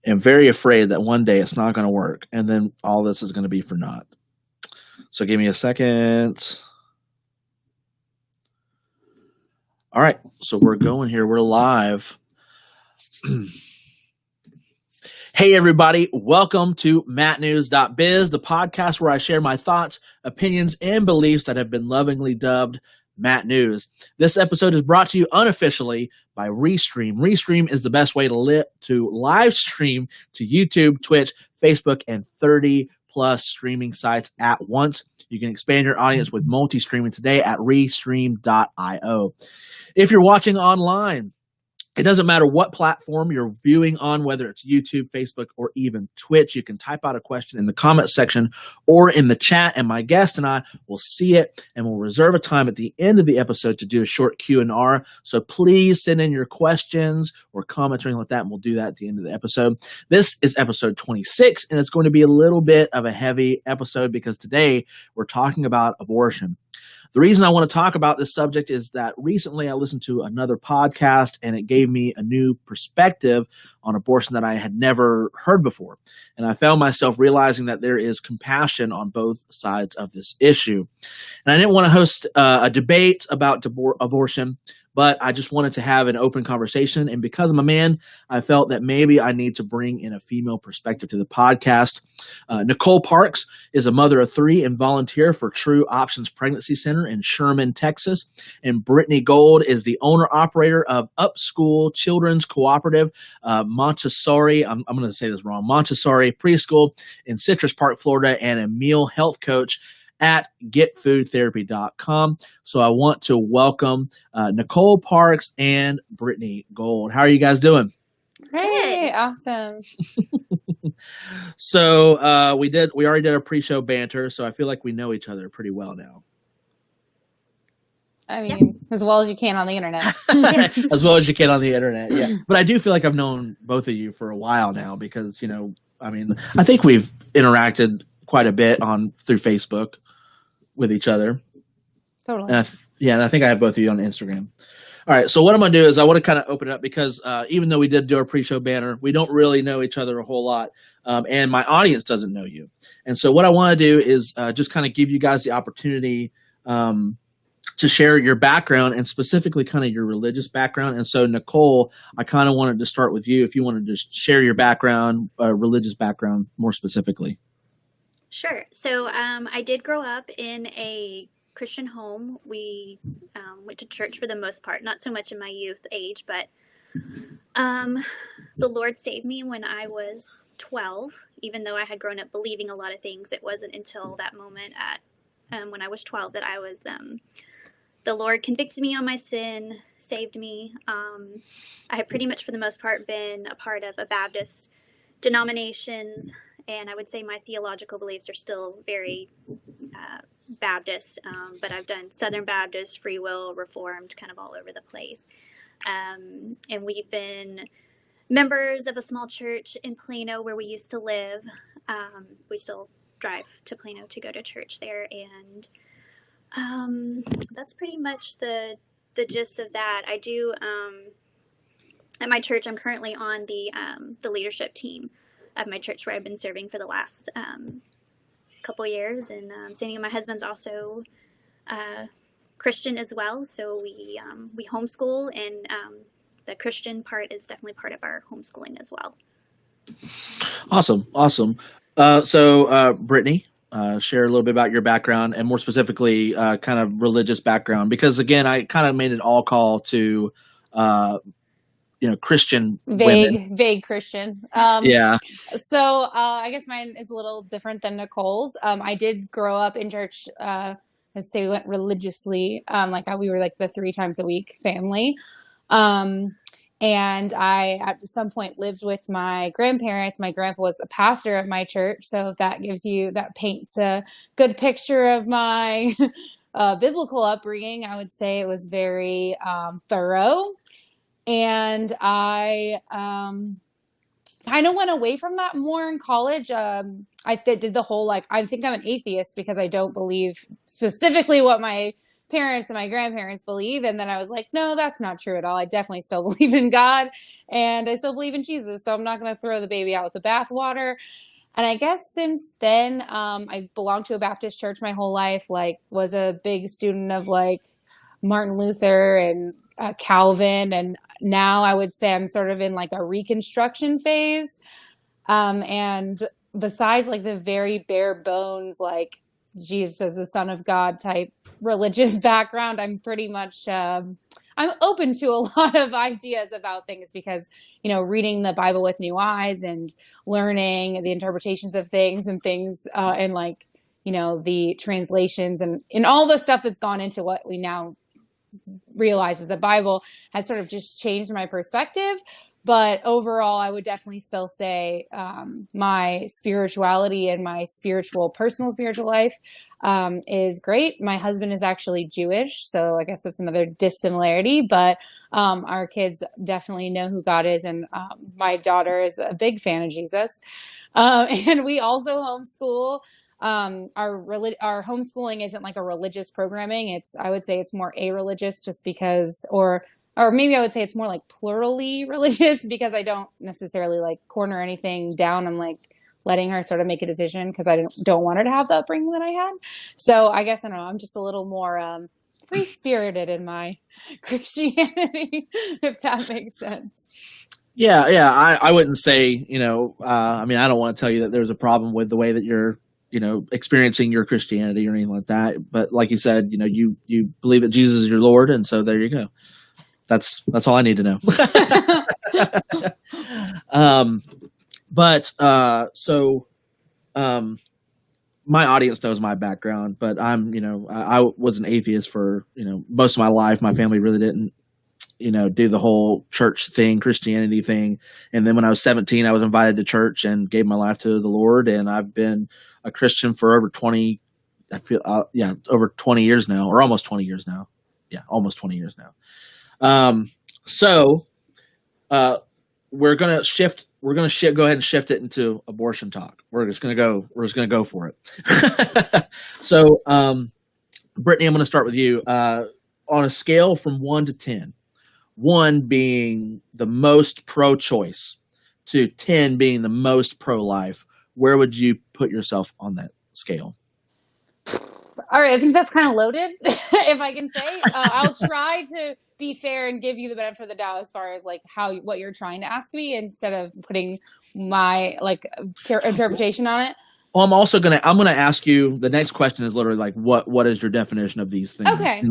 am very afraid that one day it's not going to work, and then all this is going to be for naught. So give me a second. All right, so we're going here. We're live. Hey, everybody. Welcome to mattnews.biz, the podcast where I share my thoughts, opinions, and beliefs that have been lovingly dubbed Matt News. This episode is brought to you unofficially by Restream. Restream is the best way to live stream to YouTube, Twitch, Facebook, and 30-plus streaming sites at once. You can expand your audience with multi-streaming today at restream.io. If you're watching online, it doesn't matter what platform you're viewing on, whether it's YouTube, Facebook, or even Twitch. You can type out a question in the comment section or in the chat, and my guest and I will see it, and we'll reserve a time at the end of the episode to do a short Q&R. So please send in your questions or comments or anything like that, and we'll do that at the end of the episode. This is episode 26, and it's going to be a little bit of a heavy episode because today we're talking about abortion. The reason I want to talk about this subject is that recently I listened to another podcast and it gave me a new perspective on abortion that I had never heard before. And I found myself realizing that there is compassion on both sides of this issue. And I didn't want to host a debate about abortion, but I just wanted to have an open conversation. And because I'm a man, I felt that maybe I need to bring in a female perspective to the podcast. Nicole Parks is a mother of 3 and volunteer for True Options Pregnancy Center in Sherman, Texas. And Brittanie Gold is the owner-operator of Upschool Children's Cooperative Montessori. I'm going to say this wrong. Montessori Preschool in Citrus Park, Florida, and a meal health coach at getfoodtherapy.com. So I want to welcome Nicole Parks and Brittanie Gold. How are you guys doing? Hey, awesome. So we already did a pre-show banter, so I feel like we know each other pretty well now. I mean, as well as you can on the internet. As well as you can on the internet, yeah. But I do feel like I've known both of you for a while now because, I think we've interacted quite a bit through Facebook with each other. Totally. And I think I have both of you on Instagram. All right, so what I'm going to do is I want to kind of open it up because even though we did do our pre-show banner, we don't really know each other a whole lot, and my audience doesn't know you. And so what I want to do is just kind of give you guys the opportunity to share your background and specifically kind of your religious background. And so, Nicole, I kind of wanted to start with you if you wanted to just share your background, religious background more specifically. Sure. So I did grow up in a Christian home. We went to church for the most part, not so much in my youth age, but the Lord saved me when I was 12. Even though I had grown up believing a lot of things, it wasn't until that moment when I was 12 that I was the Lord convicted me on my sin, saved me. I have pretty much for the most part been a part of a Baptist denominations, and I would say my theological beliefs are still very Baptist, but I've done Southern Baptist, Free Will, Reformed, kind of all over the place. And we've been members of a small church in Plano where we used to live. We still drive to Plano to go to church there, and that's pretty much the gist of that. I do at my church. I'm currently on the leadership team of my church where I've been serving for the last couple years, and Sandy and my husband's also Christian as well, so we homeschool, and the Christian part is definitely part of our homeschooling as well. Awesome. So Brittanie, share a little bit about your background and more specifically kind of religious background, because again I kind of made it all call to Christian vague Christian. Yeah. So I guess mine is a little different than Nicole's. I did grow up in church. Let's say we went religiously, we were like the 3 times a week family. And I, at some point, lived with my grandparents. My grandpa was the pastor of my church. So if that paints a good picture of my biblical upbringing, I would say it was very thorough. And I kind of went away from that more in college. I did the whole, I think I'm an atheist because I don't believe specifically what my parents and my grandparents believe. And then I was like, no, that's not true at all. I definitely still believe in God, and I still believe in Jesus. So I'm not going to throw the baby out with the bathwater. And I guess since then, I belonged to a Baptist church my whole life, like was a big student of like Martin Luther and Calvin. And now I would say I'm sort of in like a reconstruction phase. And besides like the very bare bones, like Jesus as the Son of God type religious background, I'm pretty much, I'm open to a lot of ideas about things because, reading the Bible with new eyes and learning the interpretations of things and like, the translations and all the stuff that's gone into what we now realize is the Bible has sort of just changed my perspective. But overall, I would definitely still say my spirituality and my personal spiritual life is great. My husband is actually Jewish, so I guess that's another dissimilarity. But our kids definitely know who God is, and my daughter is a big fan of Jesus. And we also homeschool. Our homeschooling isn't like a religious programming. I would say it's more a-religious just because, or maybe I would say it's more like plurally religious because I don't necessarily like corner anything down. I'm like letting her sort of make a decision because I don't want her to have the upbringing that I had. So I guess, I don't know, I'm just a little more free-spirited in my Christianity, if that makes sense. Yeah. I wouldn't say, I mean, I don't want to tell you that there's a problem with the way that you're, experiencing your Christianity or anything like that. But like you said, you believe that Jesus is your Lord. And so there you go. That's all I need to know. My audience knows my background, but I was an atheist for, most of my life. My family really didn't, do the whole church thing, Christianity thing. And then when I was 17, I was invited to church and gave my life to the Lord. And I've been a Christian for over 20 years now, or almost 20 years now. Yeah, almost 20 years now. We're gonna go ahead and shift it into abortion talk. We're just gonna go for it. So, Brittanie, I'm gonna start with you. On a scale from 1 to 10, 1 being the most pro-choice to 10 being the most pro-life, where would you put yourself on that scale? All right, I think that's kind of loaded, if I can say. I'll try to be fair and give you the benefit of the doubt as far as like what you're trying to ask me instead of putting my like interpretation on it. Well, I'm gonna ask you. The next question is literally like, what is your definition of these things? Okay.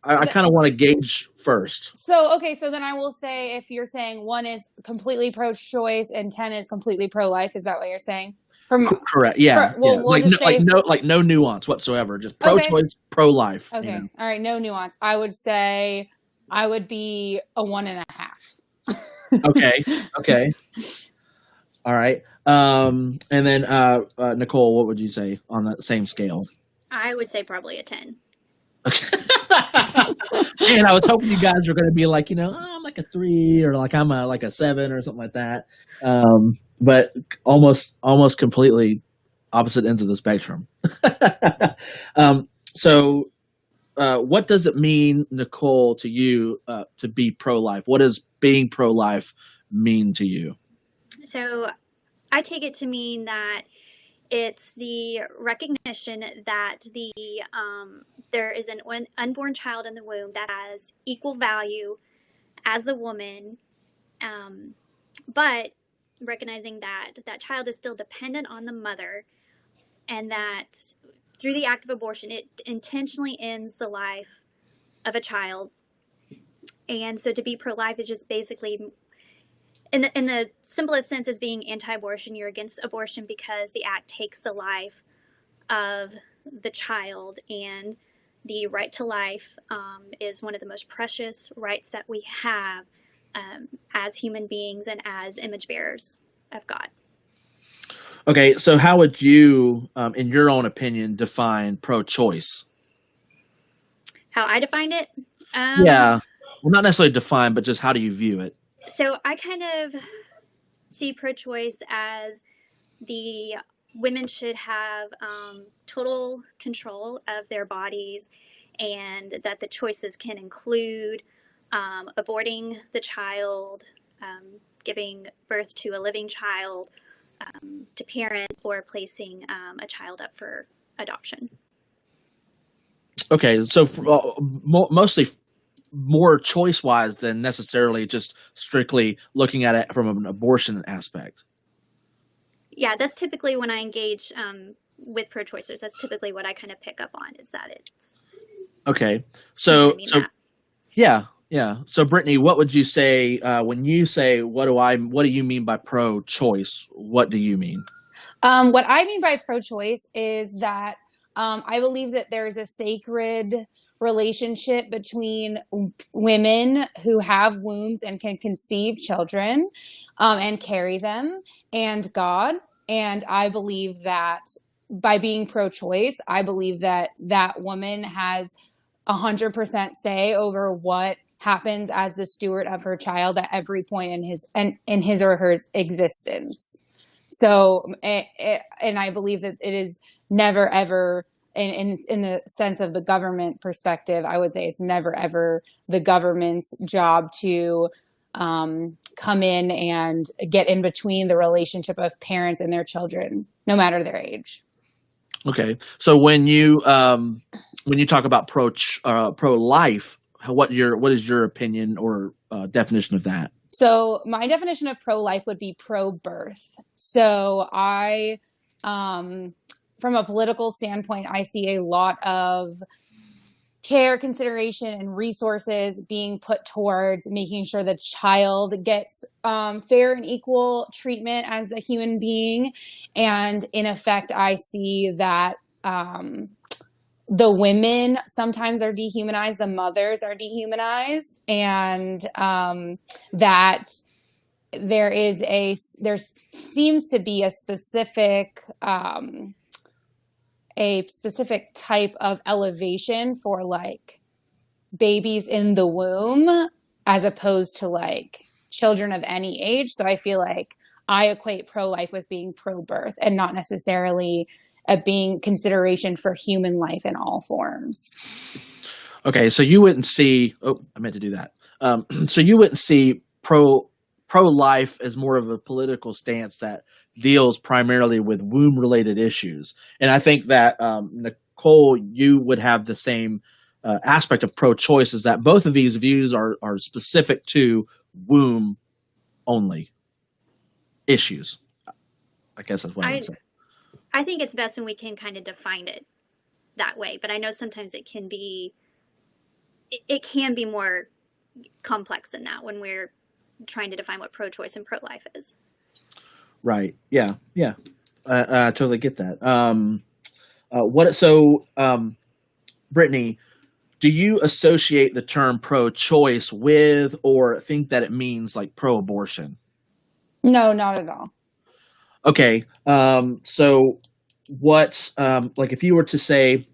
I kind of want to gauge first. So then I will say, if you're saying 1 is completely pro-choice and 10 is completely pro-life, is that what you're saying? Correct. Yeah. We'll no nuance whatsoever. Just pro-choice, pro-life. Okay. All right. No nuance. I would say I would be a 1.5. Okay. All right. And then Nicole, what would you say on that same scale? I would say probably a 10. Okay. And I was hoping you guys were going to be like, I'm like a 3 or like I'm like a 7 or something like that. But almost completely opposite ends of the spectrum. So what does it mean, Nicole, to you to be pro-life? What does being pro-life mean to you? So I take it to mean that it's the recognition that there is an unborn child in the womb that has equal value as the woman, but recognizing that that child is still dependent on the mother, and that through the act of abortion, it intentionally ends the life of a child. And so to be pro-life is just basically, in the simplest sense, is being anti-abortion. You're against abortion because the act takes the life of the child, and the right to life is one of the most precious rights that we have as human beings and as image bearers of God. Okay, so how would you, in your own opinion, define pro-choice? How I defined it? Well, not necessarily define, but just how do you view it? So I kind of see pro-choice as the women should have total control of their bodies, and that the choices can include aborting the child, giving birth to a living child, to parent, or placing a child up for adoption. Okay, so mostly more choice-wise than necessarily just strictly looking at it from an abortion aspect. Yeah, that's typically when I engage with pro-choicers. That's typically what I kind of pick up on, is that it's okay. So that. Yeah. So Brittanie, what would you say when you say what do you mean by pro-choice? What do you mean? What I mean by pro-choice is that I believe that there's a sacred relationship between women who have wombs and can conceive children and carry them, and God. And I believe that by being pro-choice, I believe that that woman has 100% say over what happens as the steward of her child at every point in his or her existence. So, and I believe that it is never ever, in the sense of the government perspective, I would say it's never ever the government's job to come in and get in between the relationship of parents and their children, no matter their age. Okay, so when you talk about pro-life, what is your opinion or definition of that? So my definition of pro-life would be pro-birth. So I, from a political standpoint, I see a lot of care, consideration, and resources being put towards making sure the child gets fair and equal treatment as a human being. And in effect, I see that the women sometimes are dehumanized, the mothers are dehumanized, and that there seems to be a specific type of elevation for like babies in the womb as opposed to like children of any age. So I feel like I equate pro-life with being pro-birth and not necessarily being consideration for human life in all forms. Okay, so you wouldn't see. Oh, I meant to do that. So you wouldn't see pro-life as more of a political stance that deals primarily with womb-related issues, and I think that Nicole, you would have the same aspect of pro-choice, is that both of these views are specific to womb-only issues. I guess that's what I would say. I think it's best when we can kind of define it that way, but I know sometimes it can be more complex than that when we're trying to define what pro-choice and pro-life is. Right. Yeah. I totally get that. Brittanie, do you associate the term pro-choice with, or think that it means like pro-abortion? No, not at all. Okay. So what, like if you were to say,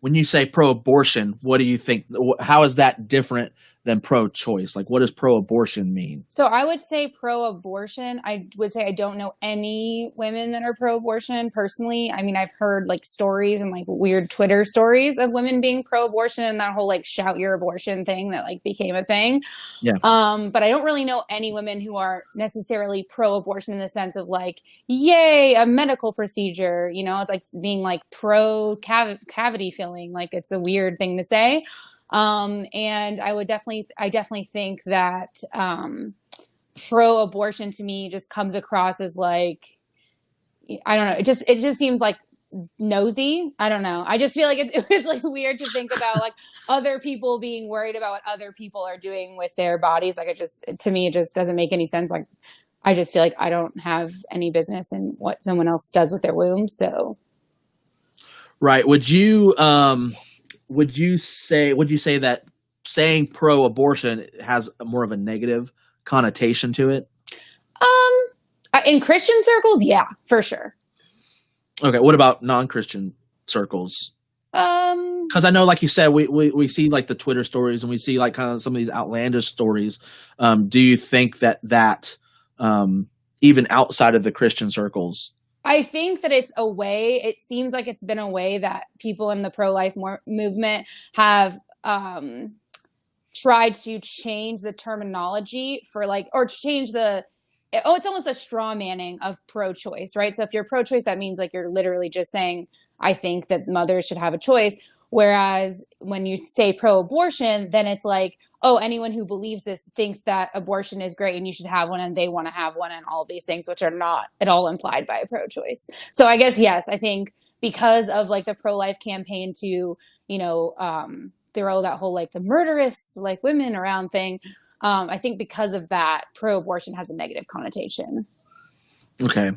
when you say pro-abortion, what do you think? How is that different than pro-choice? Like, what does pro-abortion mean? So I would say pro-abortion. I would say I don't know any women that are pro-abortion personally. I mean, I've heard like stories and like weird Twitter stories of women being pro-abortion and that whole like shout your abortion thing that like became a thing. Yeah. But I don't really know any women who are necessarily pro-abortion in the sense of like, yay, a medical procedure. You know, it's like being like pro-cavity filling. Like it's a weird thing to say. And I definitely think that pro-abortion to me just comes across as like, I don't know, it just seems like nosy. I don't know. I just feel like it's like weird to think about like other people being worried about what other people are doing with their bodies. Like to me, it just doesn't make any sense. Like I just feel like I don't have any business in what someone else does with their womb. So, right. Would you say that saying pro-abortion has more of a negative connotation to it? In Christian circles, yeah, for sure. Okay, what about non-Christian circles? Because I know, like you said, we see like the Twitter stories and we see like kind of some of these outlandish stories. Do you think that even outside of the Christian circles I think that it seems like it's been a way that people in the pro-life movement have tried to change the terminology for or change it's almost a straw manning of pro-choice, right? So if you're pro-choice, that means like you're literally just saying, I think that mothers should have a choice. Whereas when you say pro-abortion, then it's like, oh, anyone who believes this thinks that abortion is great and you should have one and they want to have one and all these things, which are not at all implied by pro-choice. So I guess, yes, I think because of like the pro-life campaign to, throw that whole like the murderous like women around thing, I think because of that, pro-abortion has a negative connotation. Okay.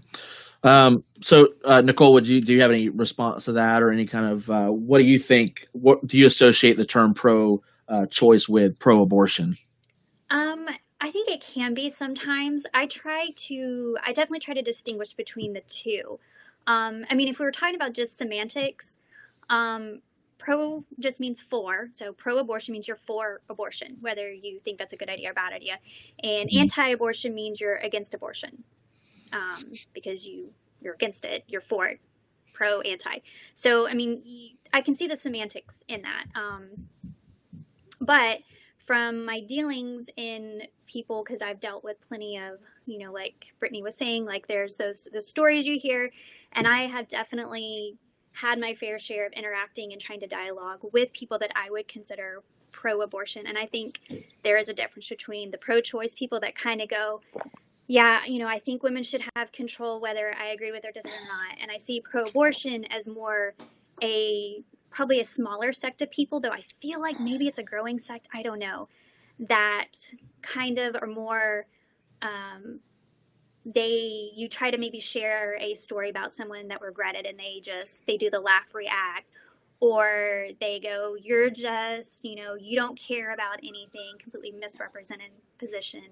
So Nicole, do you have any response to that, or any kind of what do you think? What do you associate the term pro-choice with pro-abortion? I think it can be sometimes. I definitely try to distinguish between the two. I mean, if we were talking about just semantics, pro just means for. So pro-abortion means you're for abortion, whether you think that's a good idea or bad idea. And anti-abortion means you're against abortion, because you're against it, you're for it, pro, anti. So, I mean, I can see the semantics in that. But from my dealings in people, because I've dealt with plenty of, like Brittanie was saying, like there's the stories you hear, and I have definitely had my fair share of interacting and trying to dialogue with people that I would consider pro-abortion. And I think there is a difference between the pro-choice people that kind of go, yeah, I think women should have control whether I agree with their decision or not. And I see pro-abortion as more probably a smaller sect of people, though I feel like maybe it's a growing sect, I don't know, that kind of are more, you try to maybe share a story about someone that regretted and they do the laugh react, or they go, you're just, you don't care about anything, completely misrepresented position.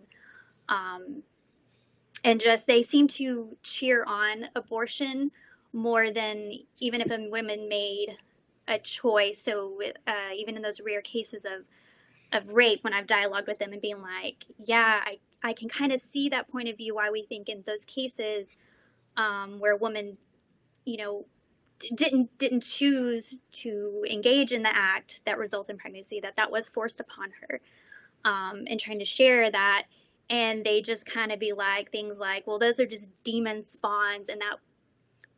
And just, they seem to cheer on abortion more than even if a woman made a choice. So even in those rare cases of rape, when I've dialogued with them and being like, yeah, I can kind of see that point of view, why we think in those cases where a woman, didn't choose to engage in the act that results in pregnancy, that was forced upon her, and trying to share that. And they just kind of be like things like, well, those are just demon spawns, and that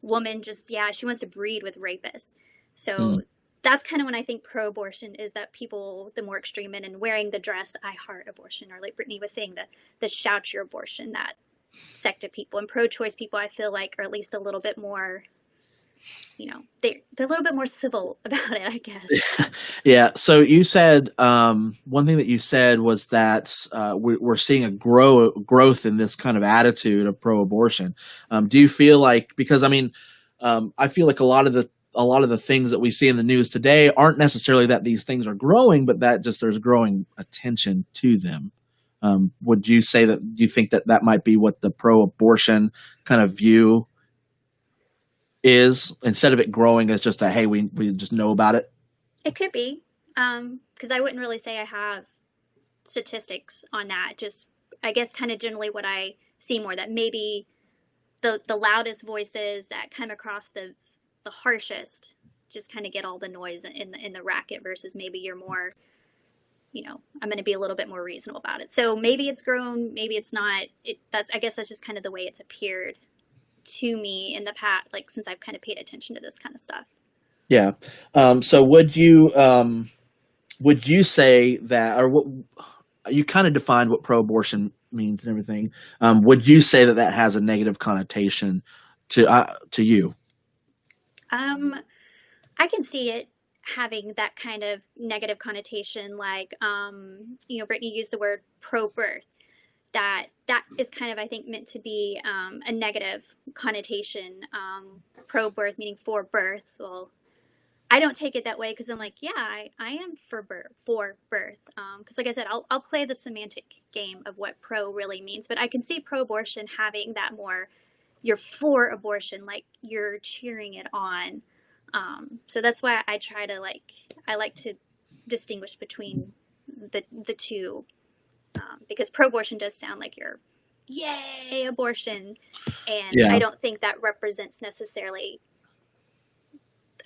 woman just, she wants to breed with rapists. So that's kind of when I think pro-abortion is that people, the more extreme and wearing the dress, I heart abortion, or like Brittanie was saying, the shout your abortion, that sect of people. And pro-choice people, I feel like, are at least a little bit more, they're a little bit more civil about it, I guess. Yeah. So you said one thing that you said was that we're seeing a growth in this kind of attitude of pro-abortion. Do you feel like, because I mean, I feel like a lot of the things that we see in the news today aren't necessarily that these things are growing, but that just there's growing attention to them. Would you say that you think that might be what the pro-abortion kind of view is, instead of it growing as just hey, we just know about it? It could be, because I wouldn't really say I have statistics on that. Just, I guess, kind of generally what I see more, that maybe the loudest voices that come across the harshest just kind of get all the noise in the racket, versus maybe you're more, I'm going to be a little bit more reasonable about it. So maybe it's grown, maybe it's not. I guess that's just kind of the way it's appeared to me in the past, like since I've kind of paid attention to this kind of stuff. Yeah. So would you say that, or what you kind of defined what pro-abortion means and everything? Would you say that has a negative connotation to you? I can see it having that kind of negative connotation, like Brittanie used the word pro-birth. That is kind of, I think, meant to be a negative connotation. Pro-birth meaning for birth. Well, I don't take it that way, because I'm like, yeah, I am for birth. Because like I said, I'll play the semantic game of what pro really means, but I can see pro-abortion having that more, you're for abortion, like you're cheering it on. So that's why I try to I like to distinguish between the two, because pro-abortion does sound like you're yay, abortion. And Yeah. I don't think that represents necessarily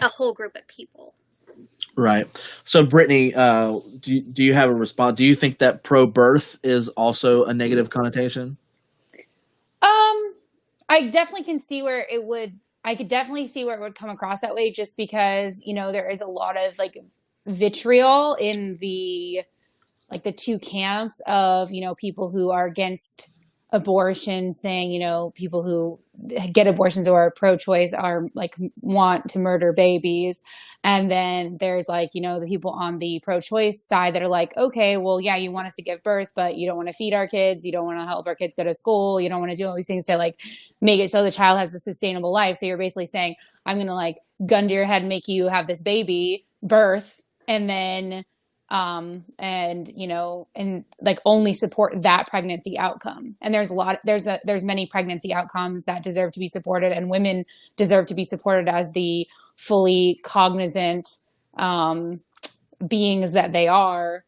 a whole group of people. Right. So, Brittany, do you have a response? Do you think that pro-birth is also a negative connotation? I definitely can see where it would. I could definitely see where it would come across that way, just because there is a lot of like vitriol in the two camps of people who are against abortion, saying people who get abortions or are pro-choice are like want to murder babies, and then there's the people on the pro-choice side that are like, okay, well, yeah, you want us to give birth, but you don't want to feed our kids, you don't want to help our kids go to school, you don't want to do all these things to like make it so the child has a sustainable life. So you're basically saying, I'm gonna like gun to your head, make you have this baby birth, and then and like only support that pregnancy outcome. And there's many pregnancy outcomes that deserve to be supported, and women deserve to be supported as the fully cognizant beings that they are,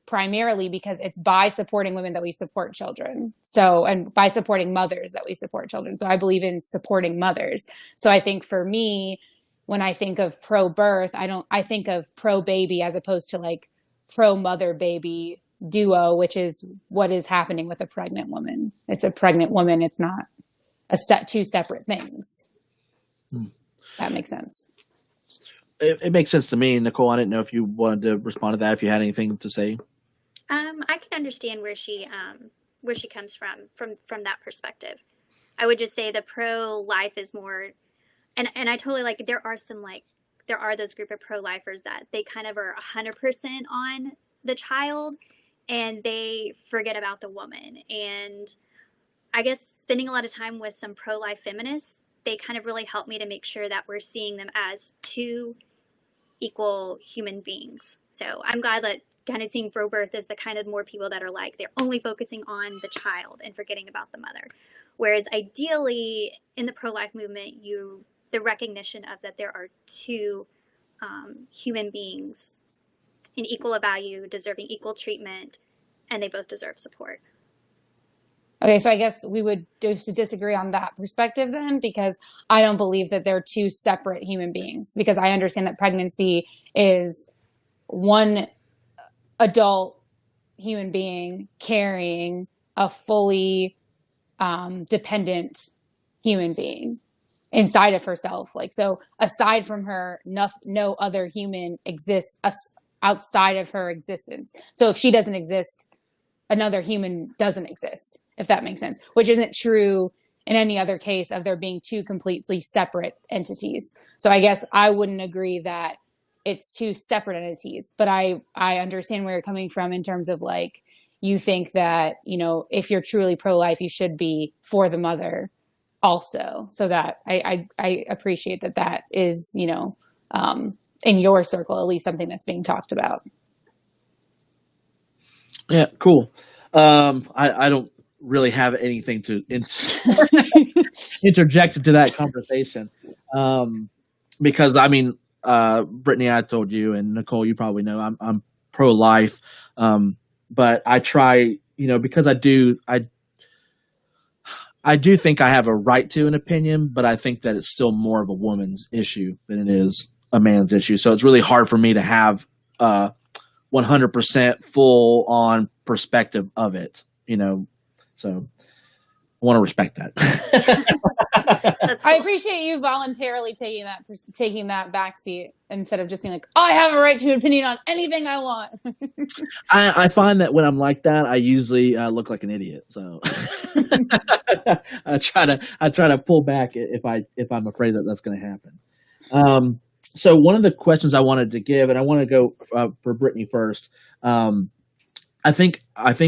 primarily because it's by supporting women that we support children. So, and by supporting mothers that we support children. So I believe in supporting mothers. So I think for me, when I think of pro-birth, I think of pro-baby as opposed to like pro-mother-baby duo, which is what is happening with a pregnant woman. It's a pregnant woman. It's not two separate things. That makes sense. It makes sense to me, Nicole. I didn't know if you wanted to respond to that, if you had anything to say. I can understand where she comes from that perspective. I would just say the pro-life is more. And I totally there are those group of pro-lifers that they kind of are 100% on the child and they forget about the woman. And I guess spending a lot of time with some pro-life feminists, they kind of really helped me to make sure that we're seeing them as two equal human beings. So I'm glad that kind of seeing pro-birth as the kind of more people that are like, they're only focusing on the child and forgetting about the mother. Whereas ideally in the pro-life movement, the recognition of that there are two human beings in equal value, deserving equal treatment, and they both deserve support. Okay, so I guess we would disagree on that perspective then, because I don't believe that they're two separate human beings, because I understand that pregnancy is one adult human being carrying a fully dependent human being inside of herself. So aside from her, no other human exists outside of her existence. So if she doesn't exist, another human doesn't exist, if that makes sense, which isn't true in any other case of there being two completely separate entities. So I guess I wouldn't agree that it's two separate entities, but I understand where you're coming from in terms of you think that, if you're truly pro-life, you should be for the mother also. So that I appreciate that is, in your circle, at least something that's being talked about. Yeah, cool. I don't really have anything to interject into that conversation. Because Brittany, I told you, and Nicole, you probably know, I'm pro-life. But I try, because I do think I have a right to an opinion, but I think that it's still more of a woman's issue than it is a man's issue. So it's really hard for me to have 100% full on perspective of it, so I want to respect that. Cool. I appreciate you voluntarily taking that backseat instead of just being like, I have a right to an opinion on anything I want. I find that when I'm like that, I usually look like an idiot. So I try to pull back if I'm afraid that that's going to happen. So one of the questions I wanted to give, and I want to go for Brittany first. I think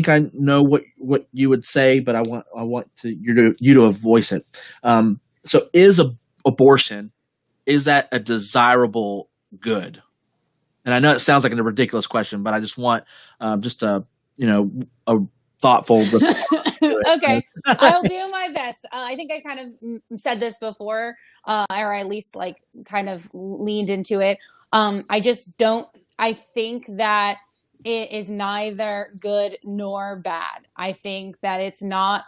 I know what you would say, but I want you to voice it. So is abortion, is that a desirable good? And I know it sounds like a ridiculous question, but I just want a thoughtful response to it. Okay, I'll do my best. I think I kind of said this before, or at least kind of leaned into it. I think that it is neither good nor bad. I think that it's not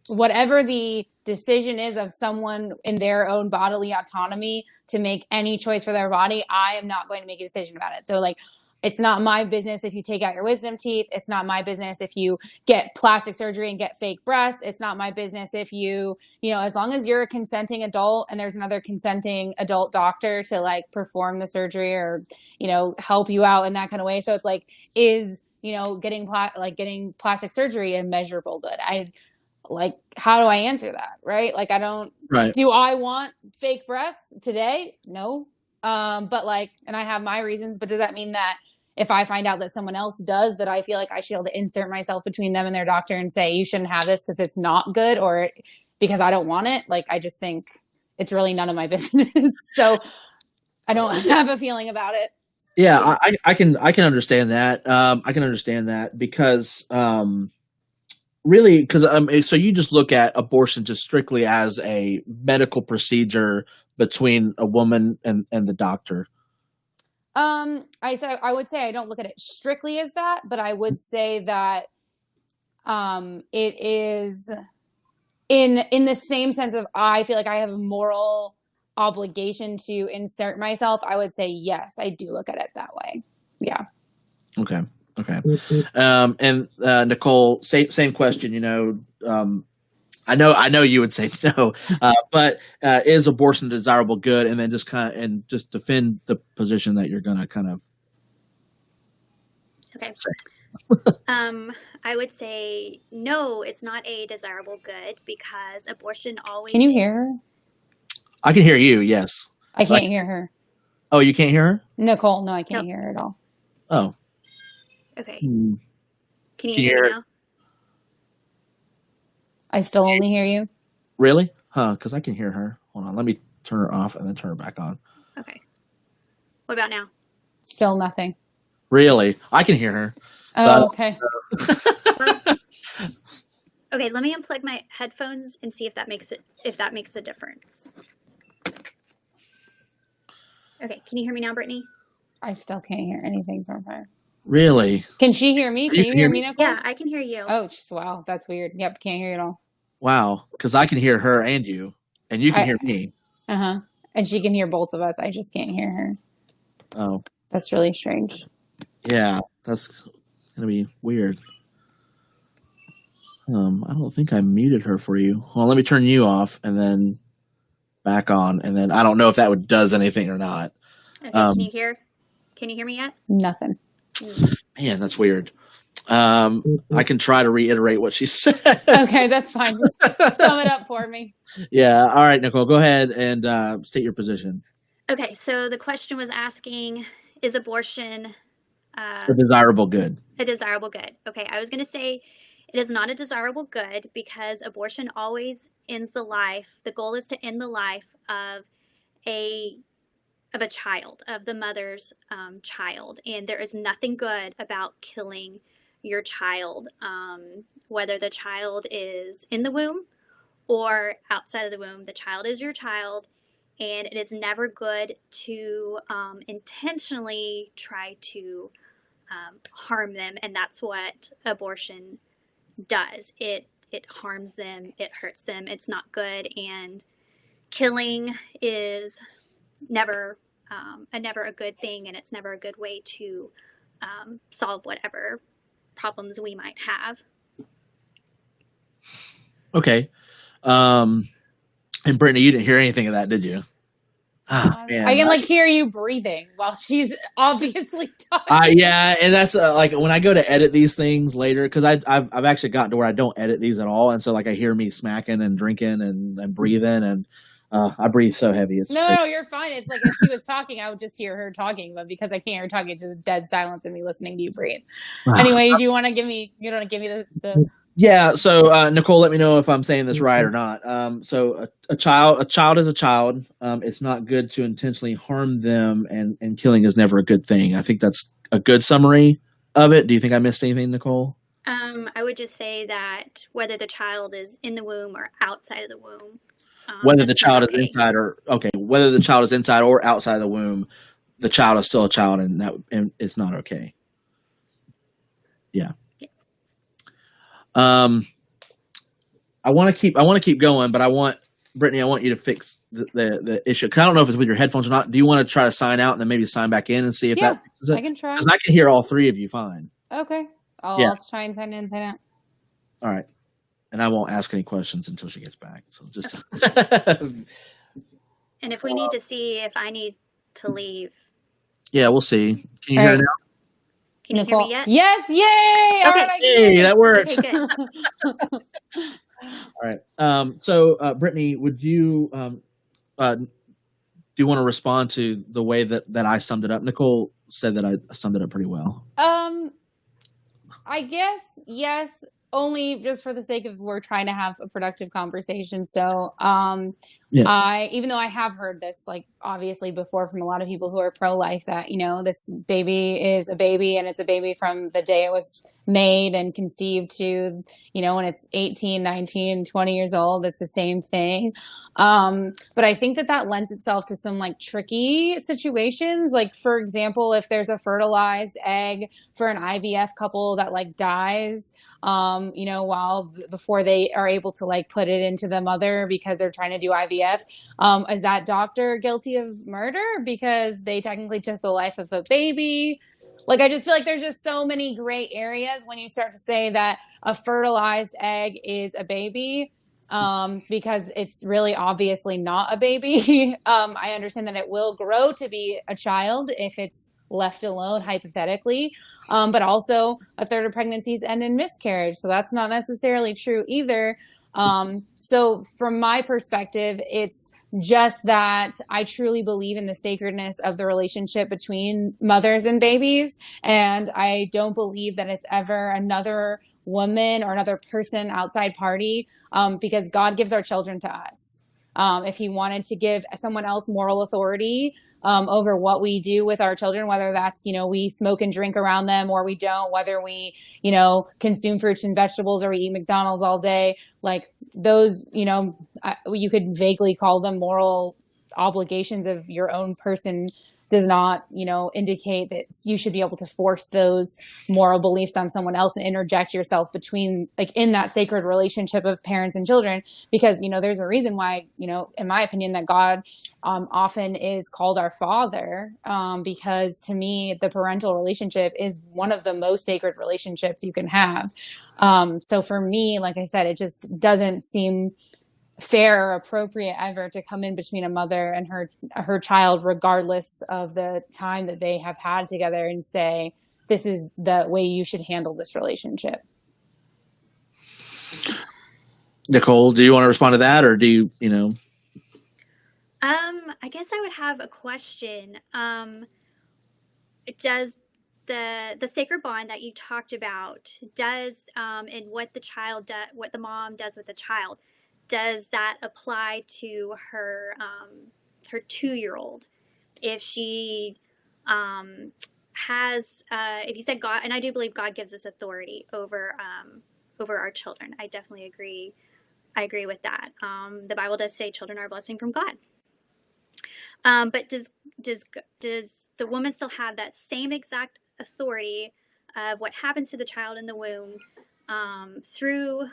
whatever the decision is of someone in their own bodily autonomy to make any choice for their body, I am not going to make a decision about it. So like, it's not my business if you take out your wisdom teeth. It's not my business if you get plastic surgery and get fake breasts. It's not my business if as long as you're a consenting adult and there's another consenting adult doctor to like perform the surgery or, help you out in that kind of way. So it's like, is, getting plastic surgery a measurable good? How do I answer that? Right? Like, do I want fake breasts today? No. But and I have my reasons, but does that mean that if I find out that someone else does, that I feel like I should be able to insert myself between them and their doctor and say, you shouldn't have this because it's not good or because I don't want it? Like, I just think it's really none of my business. So I don't have a feeling about it. Yeah, I can understand that. I can understand that because really, because so you just look at abortion just strictly as a medical procedure between a woman and the doctor. I would say I don't look at it strictly as that, but I would say that it is in the same sense of I feel like I have a moral obligation to insert myself. I would say yes, I do look at it that way. Yeah. Okay. And Nicole, same question. I know you would say no, but is abortion a desirable good? And then just defend the position that you're going to kind of. Okay. I would say no, it's not a desirable good because abortion always. Can you hear her? I can hear you. Yes. I can't hear her. Oh, you can't hear her? Nicole, no, I can't hear her at all. Oh. Okay. Can you hear me now? I still only hear you. Really? Huh, because I can hear her. Hold on, let me turn her off and then turn her back on. Okay. What about now? Still nothing. Really? I can hear her. Oh, okay. Okay, let me unplug my headphones and see if that makes a difference. Okay, can you hear me now, Brittanie? I still can't hear anything from her. Really? Can she hear me? Can you hear me, Nicole? Yeah, I can hear you. Oh, wow, that's weird. Yep, can't hear you at all. Wow, because I can hear her and you can hear me. Uh-huh. And she can hear both of us. I just can't hear her. Oh. That's really strange. Yeah, that's going to be weird. I don't think I muted her for you. Well, let me turn you off and then back on, and then I don't know if that does anything or not. Okay, can you hear me yet? Nothing. Man, that's weird. I can try to reiterate what she said. Okay, that's fine. Just sum it up for me. Yeah. All right, Nicole, go ahead and state your position. Okay, so the question was asking, is abortion a desirable good? A desirable good. Okay, I was going to say it is not a desirable good because abortion always ends the life. The goal is to end the life of a child, of the mother's child. And there is nothing good about killing your child, whether the child is in the womb or outside of the womb. The child is your child, and it is never good to intentionally try to harm them. And that's what abortion does. It harms them. It hurts them. It's not good. And killing is never a good thing, and it's never a good way to solve whatever problems we might have. Okay. And Brittanie, you didn't hear anything of that, did you? Man. I can hear you breathing while she's obviously talking. Yeah, and that's when I go to edit these things later, because I've actually gotten to where I don't edit these at all, and so I hear me smacking and drinking and breathing, and I breathe so heavy. No, you're fine. It's like if she was talking, I would just hear her talking, but because I can't hear her talking, it's just dead silence and me listening to you breathe. Anyway, do you want to give me? You don't want to give me the. Yeah. So Nicole, let me know if I'm saying this right or not. So a child is a child. It's not good to intentionally harm them, and killing is never a good thing. I think that's a good summary of it. Do you think I missed anything, Nicole? I would just say that whether the child is in the womb or outside of the womb. Whether the child is inside or outside of the womb, the child is still a child, and it's not okay. Yeah. I want to keep going, but Brittanie, I want you to fix the issue. 'Cause I don't know if it's with your headphones or not. Do you want to try to sign out and then maybe sign back in and see if that fixes it? I can try. Because I can hear all three of you fine. Okay. I'll try and sign in and sign out. All right. And I won't ask any questions until she gets back. So just. And if we need to see if I need to leave. Yeah, we'll see. Can you hear it now? Can you hear me yet? Yes, yay! Okay. All right, hey, that works. Okay, good. All right. So, Brittanie, would you do you want to respond to the way that I summed it up? Nicole said that I summed it up pretty well. I guess yes, only just for the sake of we're trying to have a productive conversation. So, even though I have heard this, like obviously before from a lot of people who are pro-life, that, you know, this baby is a baby and it's a baby from the day it was made and conceived to, you know, when it's 18, 19, 20 years old, it's the same thing. But I think that lends itself to some like tricky situations. Like, for example, if there's a fertilized egg for an IVF couple that like dies, you know, before they are able to like put it into the mother because they're trying to do IVF, is that doctor guilty of murder because they technically took the life of a baby? Like, I just feel like there's just so many gray areas when you start to say that a fertilized egg is a baby, because it's really obviously not a baby. I understand that it will grow to be a child if it's left alone, hypothetically. But also a third of pregnancies end in miscarriage. So that's not necessarily true either. So from my perspective, it's just that I truly believe in the sacredness of the relationship between mothers and babies. And I don't believe that it's ever another woman or another person outside party, because God gives our children to us. If he wanted to give someone else moral authority over what we do with our children, whether that's, you know, we smoke and drink around them or we don't, whether we, you know, consume fruits and vegetables or we eat McDonald's all day, like those, you know, you could vaguely call them moral obligations of your own person, does not, you know, indicate that you should be able to force those moral beliefs on someone else and interject yourself between, like, in that sacred relationship of parents and children. Because, you know, there's a reason why, you know, in my opinion, that God often is called our Father, because to me, the parental relationship is one of the most sacred relationships you can have. So for me, like I said, it just doesn't seem fair or appropriate ever to come in between a mother and her child, regardless of the time that they have had together, and say, this is the way you should handle this relationship. Nicole, do you want to respond to that, or do you know? I guess I would have a question. Does the sacred bond that you talked about, does and what the mom does with the child, does that apply to her 2-year-old? If she has, if you said God, and I do believe God gives us authority over our children. I definitely agree. I agree with that. The Bible does say children are a blessing from God. But does the woman still have that same exact authority of what happens to the child in the womb through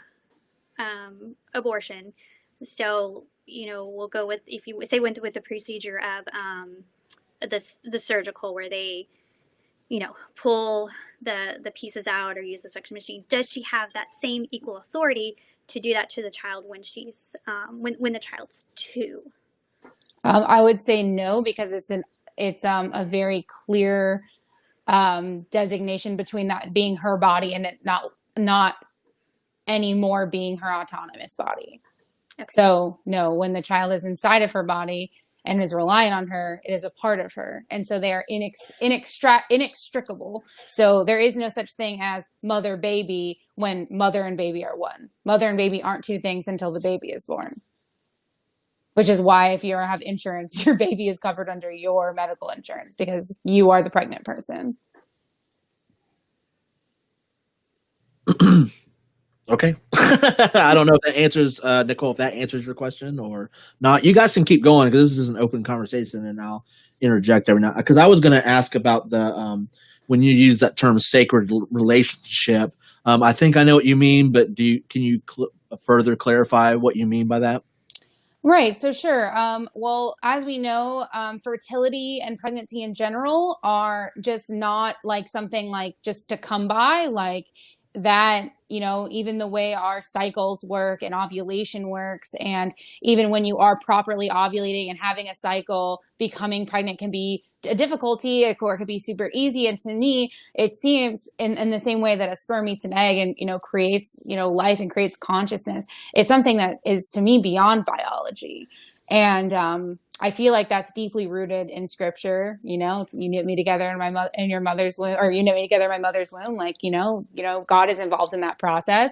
abortion? So, you know, we'll go with, if you say went with the procedure of the surgical, where they, you know, pull the pieces out or use the suction machine. Does she have that same equal authority to do that to the child when she's when the child's 2? I would say no, because it's a very clear designation between that being her body and it not anymore being her autonomous body. Okay. So no, when the child is inside of her body and is relying on her, it is a part of her. And so they are inextricable. So there is no such thing as mother baby when mother and baby are one. Mother and baby aren't two things until the baby is born. Which is why if you have insurance, your baby is covered under your medical insurance because you are the pregnant person. Okay. I don't know if that answers, Nicole, if that answers your question or not. You guys can keep going because this is an open conversation, and interject every now, because I was going to ask about the when you use that term sacred relationship. I think I know what you mean, but can you further clarify what you mean by that? Right. So sure. Well, as we know, fertility and pregnancy in general are just not like something like just to come by, like that, even the way our cycles work and ovulation works. And even when you are properly ovulating and having a cycle, becoming pregnant can be a difficulty, or it could be super easy. And to me, it seems in the same way that a sperm meets an egg and, creates, life and creates consciousness. It's something that is, to me, beyond biology. And I feel like that's deeply rooted in scripture. You knit me together in your mother's womb, or you knit me together in my mother's womb. Like, God is involved in that process.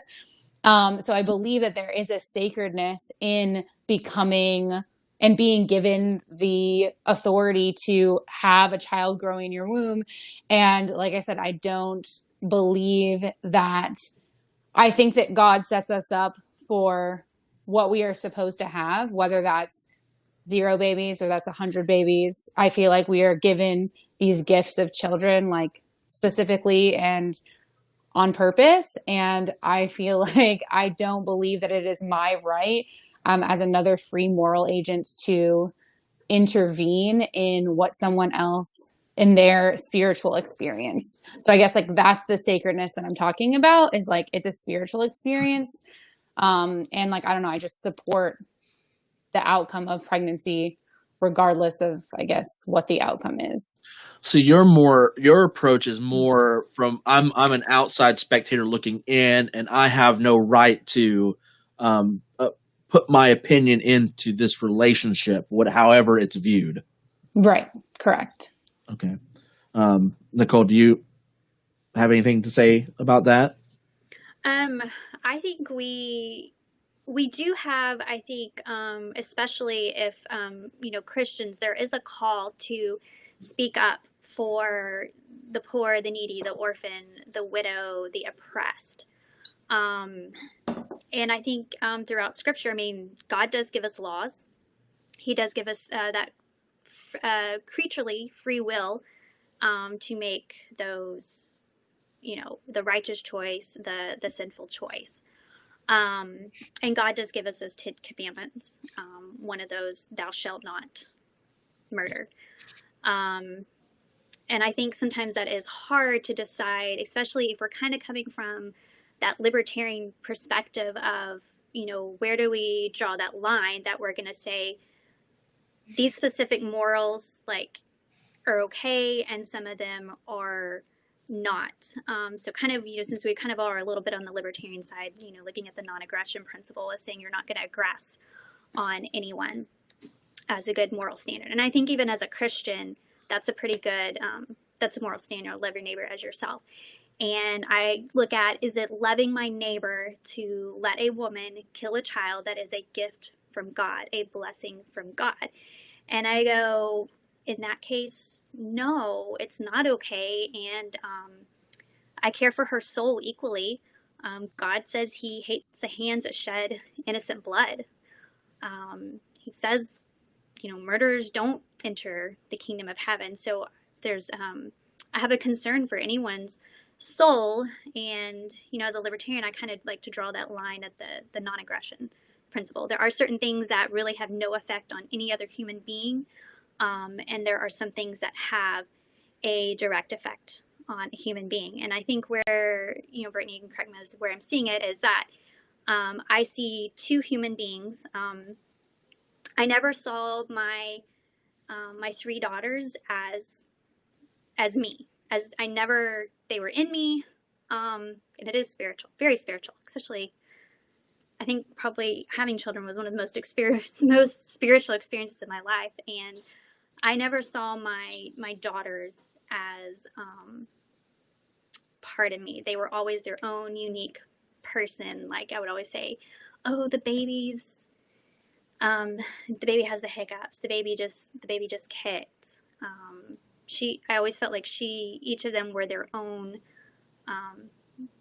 So I believe that there is a sacredness in becoming and being given the authority to have a child growing in your womb. And like I said, I don't believe that. I think that God sets us up for what we are supposed to have, whether that's 0 babies or that's 100 babies. I feel like we are given these gifts of children, like specifically and on purpose. And I feel like I don't believe that it is my right as another free moral agent to intervene in what someone else in their spiritual experience. So I guess like that's the sacredness that I'm talking about, is like it's a spiritual experience. And like, I don't know, I just support the outcome of pregnancy regardless of, I guess, what the outcome is. So your approach is more from I'm an outside spectator looking in, and I have no right to put my opinion into this relationship, however it's viewed. Right. Correct. Okay. Nicole, do you have anything to say about that? I think we do have, I think, especially if, Christians, there is a call to speak up for the poor, the needy, the orphan, the widow, the oppressed. And I think throughout Scripture, God does give us laws. He does give us that creaturely free will to make those, the righteous choice, the sinful choice. And God does give us those 10 commandments. One of those, thou shalt not murder. And I think sometimes that is hard to decide, especially if we're kind of coming from that libertarian perspective of, where do we draw that line that we're going to say these specific morals like are okay and some of them are not. So kind of, since we kind of are a little bit on the libertarian side, looking at the non-aggression principle as saying you're not going to aggress on anyone as a good moral standard. And I think even as a Christian, that's a pretty good, that's a moral standard. Love your neighbor as yourself. And I look at, is it loving my neighbor to let a woman kill a child that is a gift from God, a blessing from God? And I go, in that case, no, it's not okay. And I care for her soul equally. God says he hates the hands that shed innocent blood. He says, murderers don't enter the kingdom of heaven. So there's, I have a concern for anyone's soul. And, as a libertarian, I kind of like to draw that line at the non-aggression principle. There are certain things that really have no effect on any other human being. And there are some things that have a direct effect on a human being. And I think where, Brittanie, you can correct me, where I'm seeing it is that I see two human beings. I never saw my 3 daughters as me, they were in me. And it is spiritual, very spiritual, especially I think probably having children was one of the most spiritual experiences in my life. And I never saw my daughters as part of me. They were always their own unique person. Like I would always say, oh, the baby has the hiccups. The baby just kicked. I always felt like each of them were their own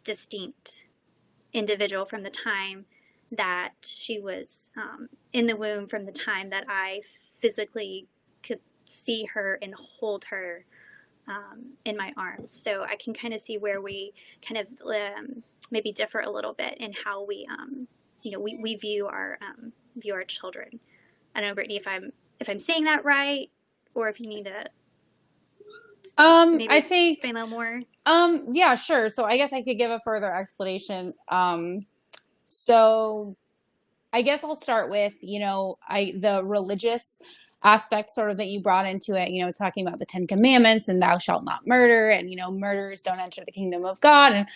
distinct individual from the time that she was in the womb, from the time that I physically see her and hold her in my arms. So I can kind of see where we kind of maybe differ a little bit in how we, we view our children. I don't know, Brittanie, if I'm saying that right, or if you need to maybe I think explain a little more. Yeah, sure. So I guess I could give a further explanation. So I guess I'll start with, the religious aspect sort of that you brought into it, talking about the 10 Commandments and thou shalt not murder and, murderers don't enter the kingdom of God. And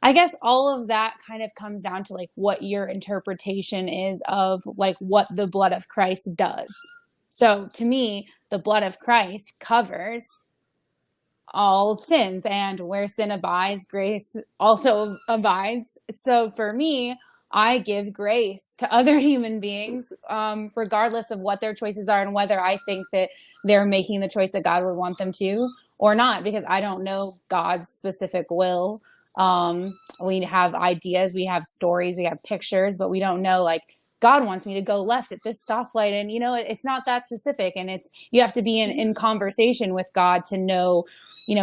I guess all of that kind of comes down to like what your interpretation is of like what the blood of Christ does. So to me, the blood of Christ covers all sins, and where sin abides, grace also abides. So for me, I give grace to other human beings, regardless of what their choices are and whether I think that they're making the choice that God would want them to or not, because I don't know God's specific will. We have ideas, we have stories, we have pictures, but we don't know, like, God wants me to go left at this stoplight. And, it's not that specific. And you have to be in conversation with God to know,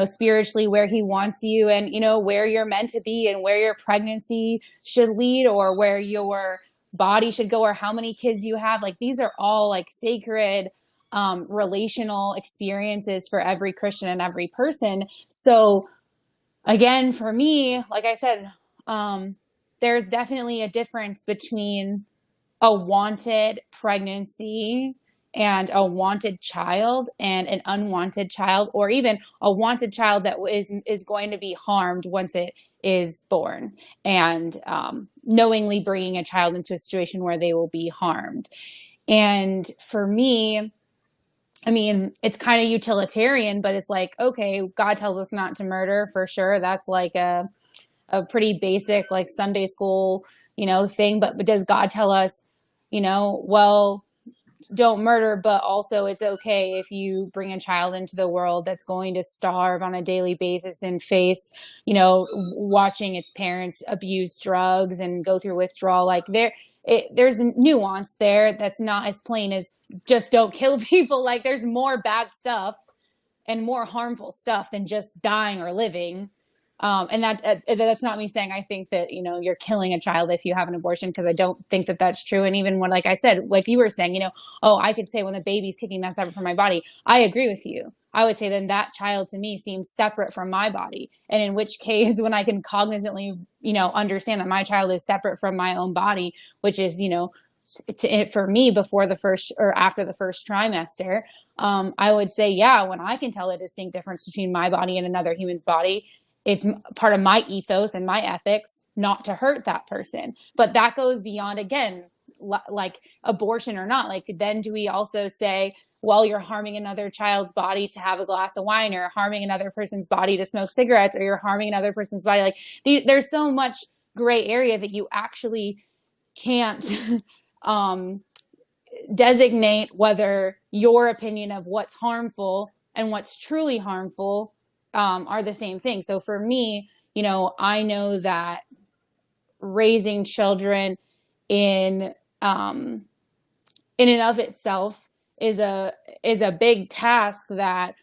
spiritually where he wants you and, where you're meant to be and where your pregnancy should lead or where your body should go or how many kids you have. Like, these are all like sacred, relational experiences for every Christian and every person. So again, for me, like I said, there's definitely a difference between a wanted pregnancy and a wanted child and an unwanted child, or even a wanted child that is going to be harmed once it is born, and knowingly bringing a child into a situation where they will be harmed. And for me, I mean, it's kind of utilitarian, but it's like, okay, God tells us not to murder for sure. That's like a pretty basic, like Sunday school, thing. But does God tell us, well, don't murder, but also it's okay if you bring a child into the world that's going to starve on a daily basis and face, watching its parents abuse drugs and go through withdrawal. Like there's nuance there that's not as plain as just don't kill people. Like there's more bad stuff and more harmful stuff than just dying or living. And that's not me saying I think that, you're killing a child if you have an abortion, because I don't think that that's true. And even when, like I said, like you were saying, I could say when the baby's kicking, that's separate from my body. I agree with you. I would say then that child to me seems separate from my body. And in which case, when I can cognizantly, understand that my child is separate from my own body, which is, for me before the first or after the first trimester, I would say, yeah, when I can tell a distinct difference between my body and another human's body, it's part of my ethos and my ethics not to hurt that person. But that goes beyond, again, like abortion or not. Like, then do we also say, well, you're harming another child's body to have a glass of wine, or harming another person's body to smoke cigarettes, or you're harming another person's body? Like, there's so much gray area that you actually can't designate whether your opinion of what's harmful and what's truly harmful are the same thing. So for me, I know that raising children in and of itself is a big task that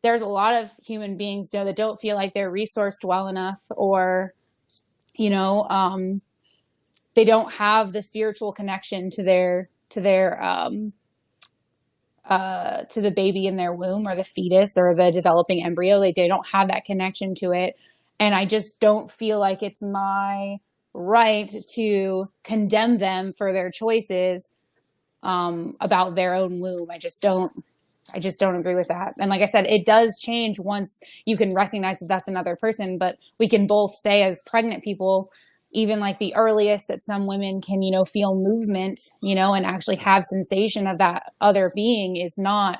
there's a lot of human beings that don't feel like they're resourced well enough, or they don't have the spiritual connection to the baby in their womb, or the fetus, or the developing embryo. They don't have that connection to it. And I just don't feel like it's my right to condemn them for their choices about their own womb. I just don't agree with that. And like I said, it does change once you can recognize that that's another person. But we can both say, as pregnant people, even like the earliest that some women can, feel movement, and actually have sensation of that other being is not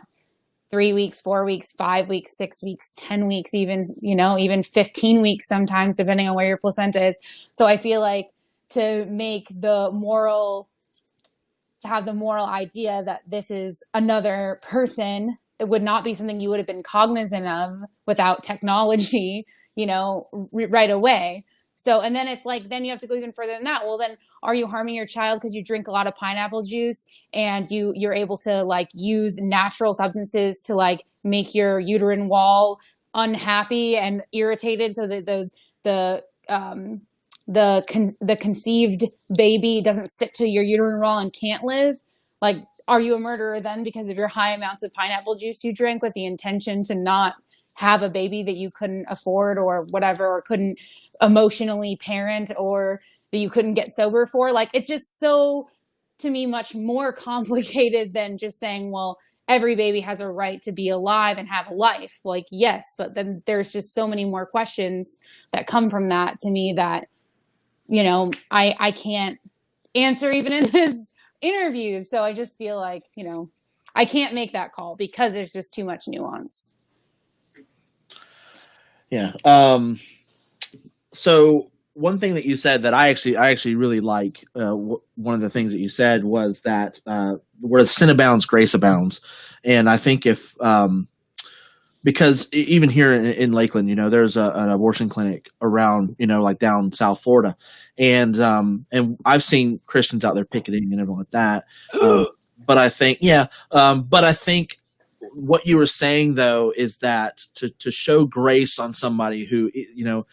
3 weeks, 4 weeks, 5 weeks, 6 weeks, 10 weeks, even 15 weeks sometimes, depending on where your placenta is. So I feel like to have the moral idea that this is another person, it would not be something you would have been cognizant of without technology, right away. So, and then it's like, then you have to go even further than that. Well, then are you harming your child because you drink a lot of pineapple juice and you're able to like use natural substances to like make your uterine wall unhappy and irritated so that the conceived baby doesn't stick to your uterine wall and can't live? Like, are you a murderer then because of your high amounts of pineapple juice you drink with the intention to not have a baby that you couldn't afford or whatever, or couldn't emotionally parent, or that you couldn't get sober for? Like, it's just so, to me, much more complicated than just saying, well, every baby has a right to be alive and have a life. Like, yes, but then there's just so many more questions that come from that to me that, you know, I can't answer even in this interview. So I just feel like, you know, I can't make that call because there's just too much nuance. Yeah. So one thing that you said that I actually really like, one of the things that you said was that where sin abounds, grace abounds. And I think if, because even here in Lakeland, you know, there's an abortion clinic around, you know, like down South Florida. And I've seen Christians out there picketing and everything like that. But I think, but I think what you were saying though is that to show grace on somebody who, you know,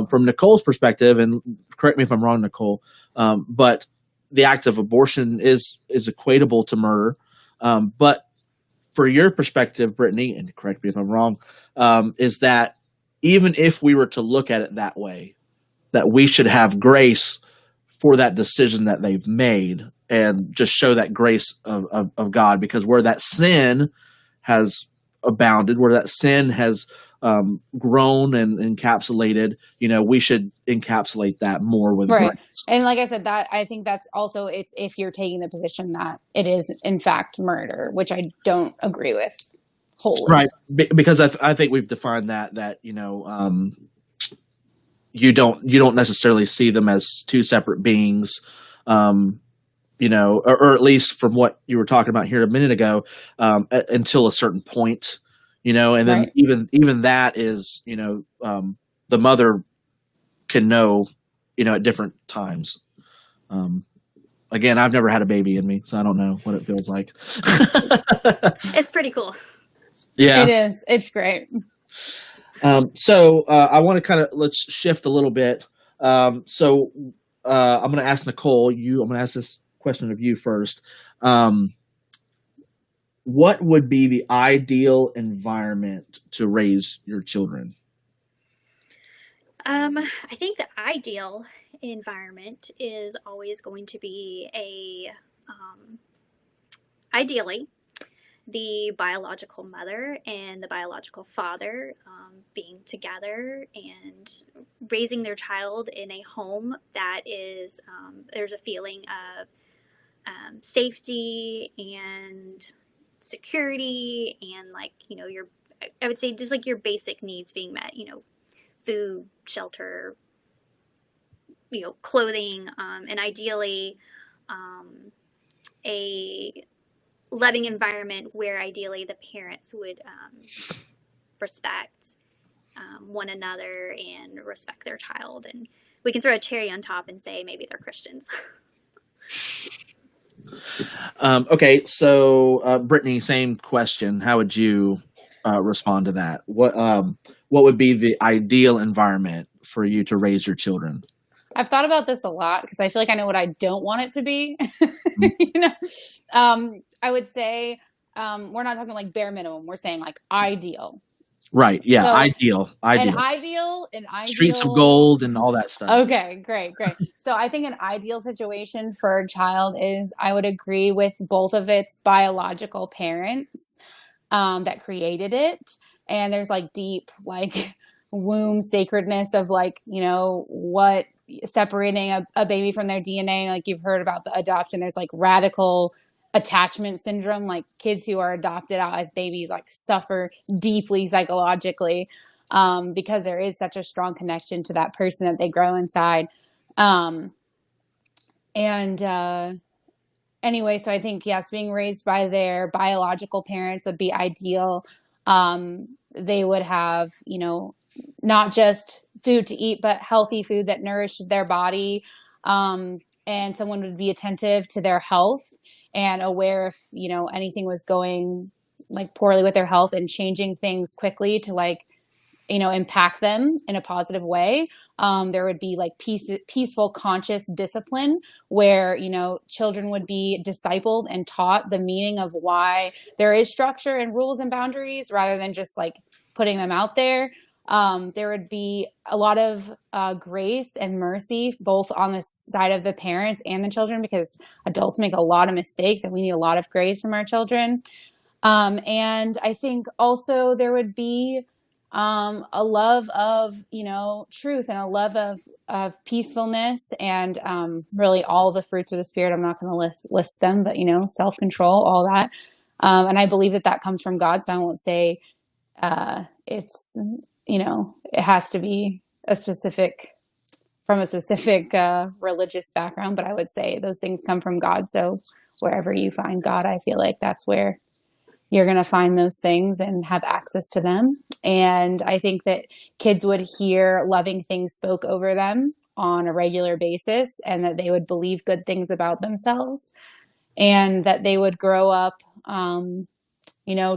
from Nicole's perspective, and correct me if I'm wrong, Nicole, but the act of abortion is equatable to murder. But for your perspective, Brittanie, and correct me if I'm wrong, is that even if we were to look at it that way, that we should have grace for that decision that they've made and just show that grace of God, because where that sin has abounded, where that sin has grown and encapsulated, you know, we should encapsulate that more with right. grace. And like I said, that I think that's also, it's if you're taking the position that it is in fact murder, which I don't agree with wholly. Right, because I think we've defined that you know, you don't necessarily see them as two separate beings. You know, or at least from what you were talking about here a minute ago, until a certain point, you know, and then right. even that is, you know, the mother can know, you know, at different times. Again, I've never had a baby in me, so I don't know what it feels like. It's pretty cool. Yeah, it is. It's great. So I want to let's shift a little bit. So I'm going to ask Nicole. I'm going to ask this question of you first. What would be the ideal environment to raise your children? I think the ideal environment is always going to be ideally, the biological mother and the biological father being together and raising their child in a home that is, there's a feeling of safety and security and, like, you know, I would say just like your basic needs being met, you know, food, shelter, you know, clothing, and ideally a loving environment where ideally the parents would respect one another and respect their child. And we can throw a cherry on top and say maybe they're Christians. Okay, so Brittanie, same question. How would you respond to that? What would be the ideal environment for you to raise your children? I've thought about this a lot because I feel like I know what I don't want it to be. You know, I would say we're not talking like bare minimum. We're saying like ideal. Right. Yeah. So, ideal. An ideal. Streets of gold and all that stuff. Okay. Great. So I think an ideal situation for a child is, I would agree with both of its biological parents that created it. And there's like deep, like womb sacredness of, like, you know, what separating a baby from their DNA. Like you've heard about the adoption, there's like radical attachment syndrome, like kids who are adopted out as babies like suffer deeply psychologically because there is such a strong connection to that person that they grow inside. Anyway, so I think, yes, being raised by their biological parents would be ideal. They would have, you know, not just food to eat, but healthy food that nourishes their body. And someone would be attentive to their health and aware if, anything was going like poorly with their health and changing things quickly to impact them in a positive way. There would be like peaceful, conscious discipline where, children would be discipled and taught the meaning of why there is structure and rules and boundaries rather than just like putting them out there. There would be a lot of grace and mercy, both on the side of the parents and the children, because adults make a lot of mistakes and we need a lot of grace from our children. And I think also there would be a love of, truth and a love of peacefulness and really all the fruits of the Spirit. I'm not going to list them, but, self-control, all that. And I believe that comes from God. So I won't say it's, it has to be from a specific religious background, but I would say those things come from God. So wherever you find God, I feel like that's where you're going to find those things and have access to them. And I think that kids would hear loving things spoke over them on a regular basis, and that they would believe good things about themselves, and that they would grow up,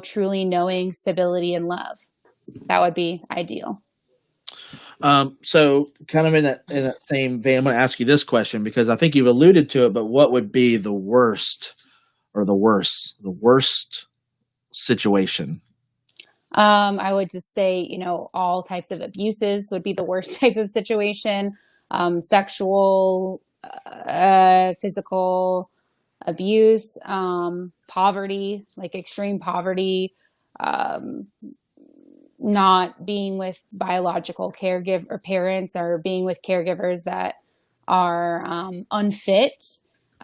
truly knowing stability and love. That would be ideal. So kind of in that same vein, I'm going to ask you this question because I think you've alluded to it, but what would be the worst situation? I would just say, all types of abuses would be the worst type of situation. Sexual, physical abuse, poverty, like extreme poverty, not being with biological caregiver or parents, or being with caregivers that are unfit,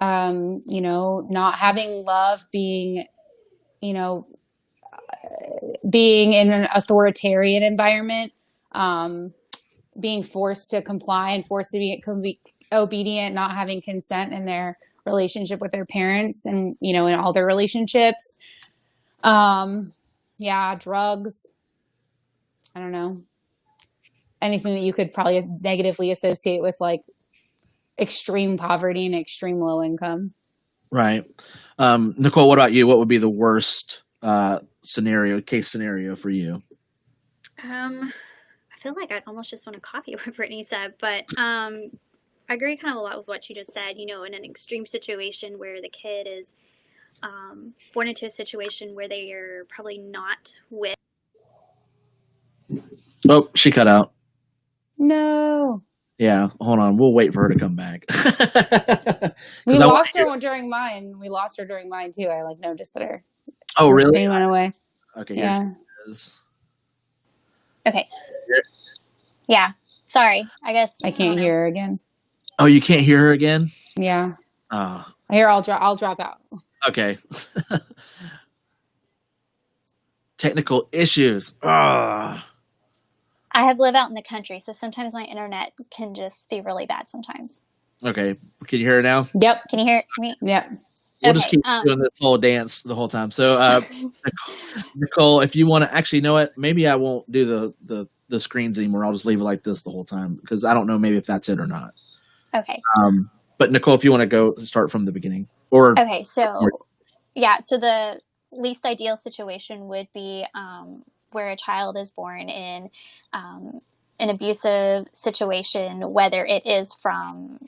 not having love, being in an authoritarian environment, being forced to comply and forced to be obedient, not having consent in their relationship with their parents and, in all their relationships. Drugs. I don't know. Anything that you could probably negatively associate with like extreme poverty and extreme low income. Right. Nicole, what about you? What would be the worst case scenario for you? I feel like I'd almost just want to copy what Brittanie said, but I agree kind of a lot with what you just said. In an extreme situation where the kid is born into a situation where they are probably not with. Oh, she cut out. No. Yeah, hold on. We'll wait for her to come back. We lost her during mine. We lost her during mine too. I noticed that her. Oh, really? Screen went away. Okay. Yeah. Here she is. Okay. Yeah. Sorry. I guess I can't hear her again. Oh, you can't hear her again? Yeah. Oh. Here, I'll drop out. Okay. Technical issues. I have lived out in the country, so sometimes my internet can just be really bad sometimes. Okay. Can you hear her now? Yep. Can you hear me? Yep. We'll just keep doing this whole dance the whole time. So, Nicole, if you want to, actually, you know what? Maybe I won't do the screens anymore. I'll just leave it like this the whole time because I don't know maybe if that's it or not. Okay. But Nicole, if you want to go start from the beginning, or okay, so the least ideal situation would be where a child is born in an abusive situation, whether it is from,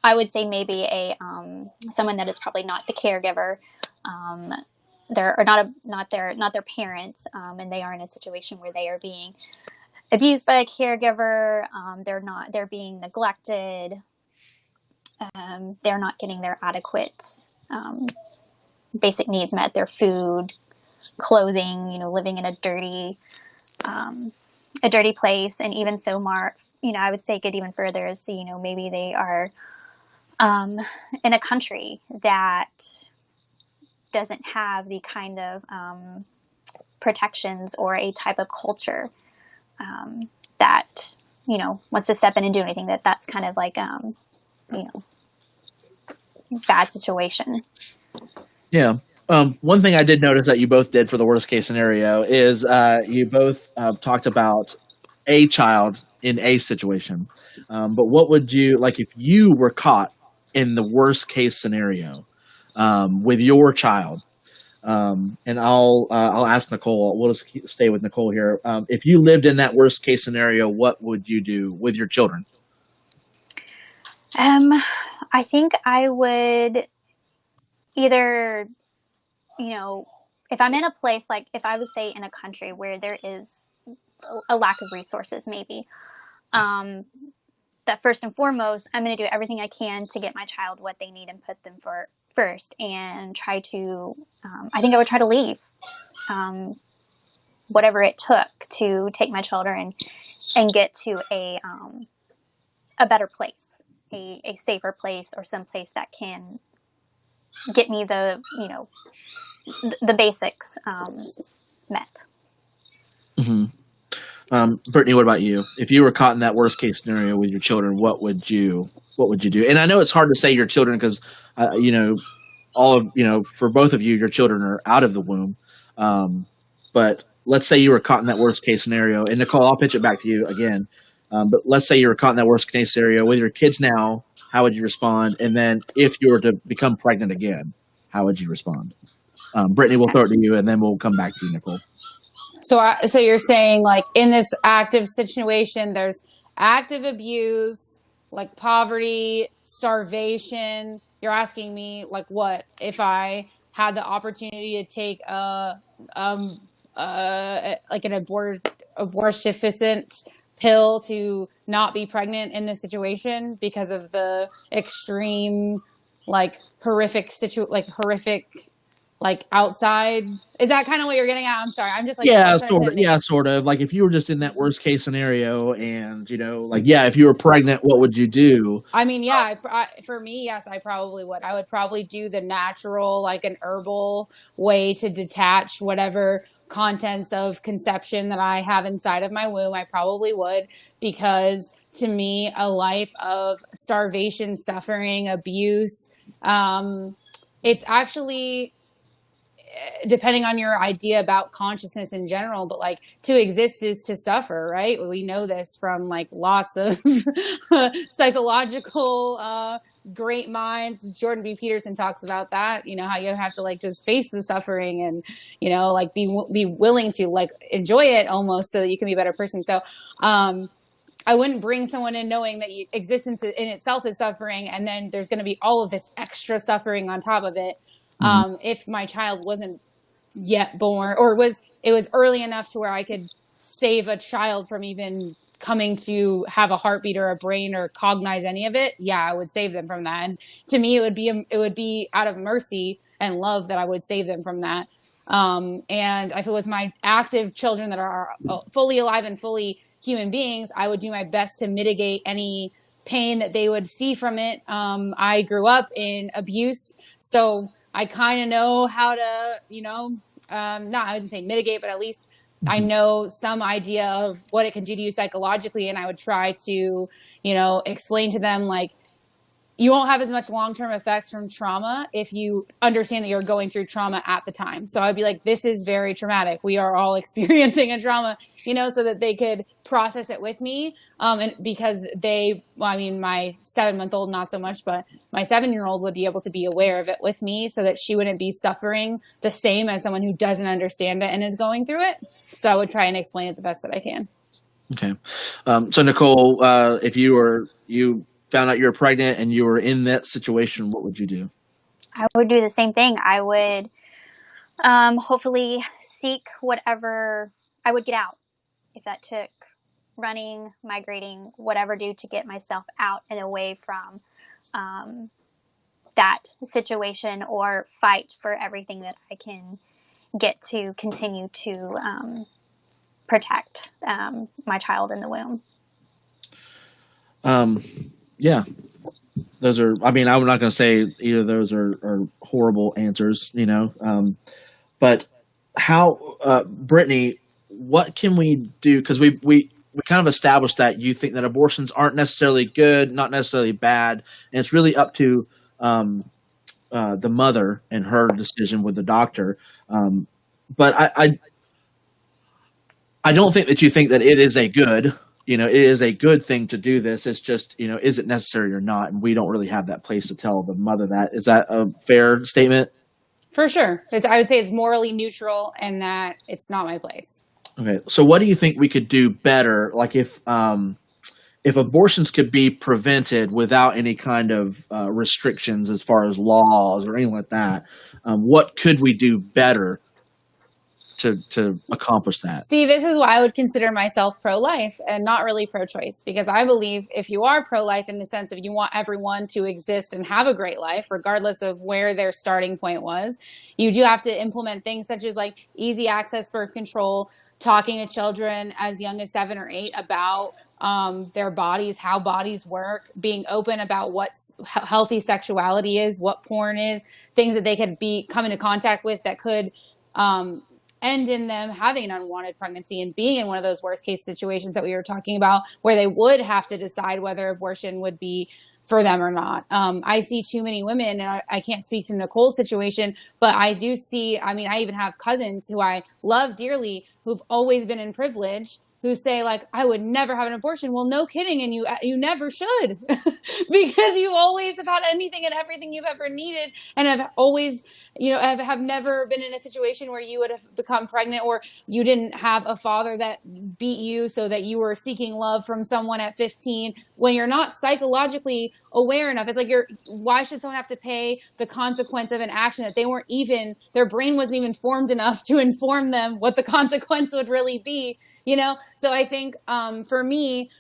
I would say maybe someone that is probably not the caregiver, they're not their parents, and they are in a situation where they are being abused by a caregiver. They're being neglected. They're not getting their adequate basic needs met, their food, clothing, living in a dirty place. And even so, I would take it even further as, maybe they are in a country that doesn't have the kind of protections or a type of culture that, wants to step in and do anything, that's kind of like, bad situation. Yeah. One thing I did notice that you both did for the worst case scenario is you both talked about a child in a situation. But what would you like if you were caught in the worst case scenario with your child? And I'll ask Nicole. We'll just stay with Nicole here. If you lived in that worst case scenario, what would you do with your children? I think I would either, if I'm in a place, like if I was, say, in a country where there is a lack of resources, maybe, that first and foremost, I'm going to do everything I can to get my child what they need and put them first, and try to, I think I would try to leave, whatever it took to take my children and get to a better place, a safer place, or some place that can get me the basics met. Mm-hmm. Brittanie, what about you? If you were caught in that worst case scenario with your children, what would you do? And I know it's hard to say your children because, for both of you, your children are out of the womb. But let's say you were caught in that worst case scenario. And Nicole, I'll pitch it back to you again. But let's say you were caught in that worst case scenario with your kids now. How would you respond? And then if you were to become pregnant again, how would you respond? Brittanie, we'll throw it to you, and then we'll come back to you, Nicole. So you're saying, like, in this active situation, there's active abuse, like poverty, starvation. You're asking me, like, what if I had the opportunity to take like an abortifacient pill to not be pregnant in this situation because of the extreme, like, horrific like outside. Is that kind of what you're getting at? I'm sorry. I'm just like, sort of. Like if you were just in that worst case scenario, and if you were pregnant, what would you do? I mean, for me, yes, I probably would. I would probably do the natural, like an herbal way to detach whatever contents of conception that I have inside of my womb. I probably would, because to me, a life of starvation, suffering, abuse, it's actually, depending on your idea about consciousness in general, but like to exist is to suffer, right? We know this from like lots of psychological great minds. Jordan B. Peterson talks about that, how you have to like just face the suffering and, like be willing to like enjoy it almost so that you can be a better person. So I wouldn't bring someone in knowing that existence in itself is suffering, and then there's going to be all of this extra suffering on top of it. If my child wasn't yet born, or it was early enough to where I could save a child from even coming to have a heartbeat or a brain or cognize any of it, I would save them from that. And to me, it would be out of mercy and love that I would save them from that. And if it was my active children that are fully alive and fully human beings, I would do my best to mitigate any pain that they would see from it. I grew up in abuse, so I kind of know how to, I wouldn't say mitigate, but at least I know some idea of what it can do to you psychologically. And I would try to, explain to them, like, you won't have as much long-term effects from trauma if you understand that you're going through trauma at the time. So I'd be like, this is very traumatic. We are all experiencing a trauma, so that they could process it with me. And because my 7-month-old, not so much, but my 7-year-old would be able to be aware of it with me so that she wouldn't be suffering the same as someone who doesn't understand it and is going through it. So I would try and explain it the best that I can. Okay. So Nicole, if you found out you were pregnant and you were in that situation, what would you do? I would do the same thing. I would hopefully seek whatever I would get out. If that took running, migrating, whatever, to get myself out and away from that situation, or fight for everything that I can get to continue to protect my child in the womb. Yeah, those are, I'm not going to say either of those are horrible answers, but how, Brittanie, what can we do? Because we kind of established that you think that abortions aren't necessarily good, not necessarily bad, and it's really up to the mother and her decision with the doctor. But I don't think that you think that it is a good, it is a good thing to do this. It's just, is it necessary or not? And we don't really have that place to tell the mother that. Is that a fair statement? For sure. I would say it's morally neutral and that it's not my place. Okay. So what do you think we could do better? Like if abortions could be prevented without any kind of restrictions as far as laws or anything like that, what could we do better to accomplish that? See, this is why I would consider myself pro-life and not really pro-choice, because I believe if you are pro-life in the sense of you want everyone to exist and have a great life, regardless of where their starting point was, you do have to implement things such as like easy access birth control, talking to children as young as 7 or 8 about their bodies, how bodies work, being open about what healthy sexuality is, what porn is, things that they could come into contact with that could end in them having an unwanted pregnancy and being in one of those worst case situations that we were talking about, where they would have to decide whether abortion would be for them or not. I see too many women, and I can't speak to Nicole's situation, but I do see, I even have cousins who I love dearly who've always been in privilege, who say like, I would never have an abortion. Well, no kidding. And you never should because you always have had anything and everything you've ever needed and have always, have never been in a situation where you would have become pregnant or you didn't have a father that beat you so that you were seeking love from someone at 15 when you're not psychologically aware enough. It's like why should someone have to pay the consequence of an action that their brain wasn't even formed enough to inform them what the consequence would really be, So I think for me,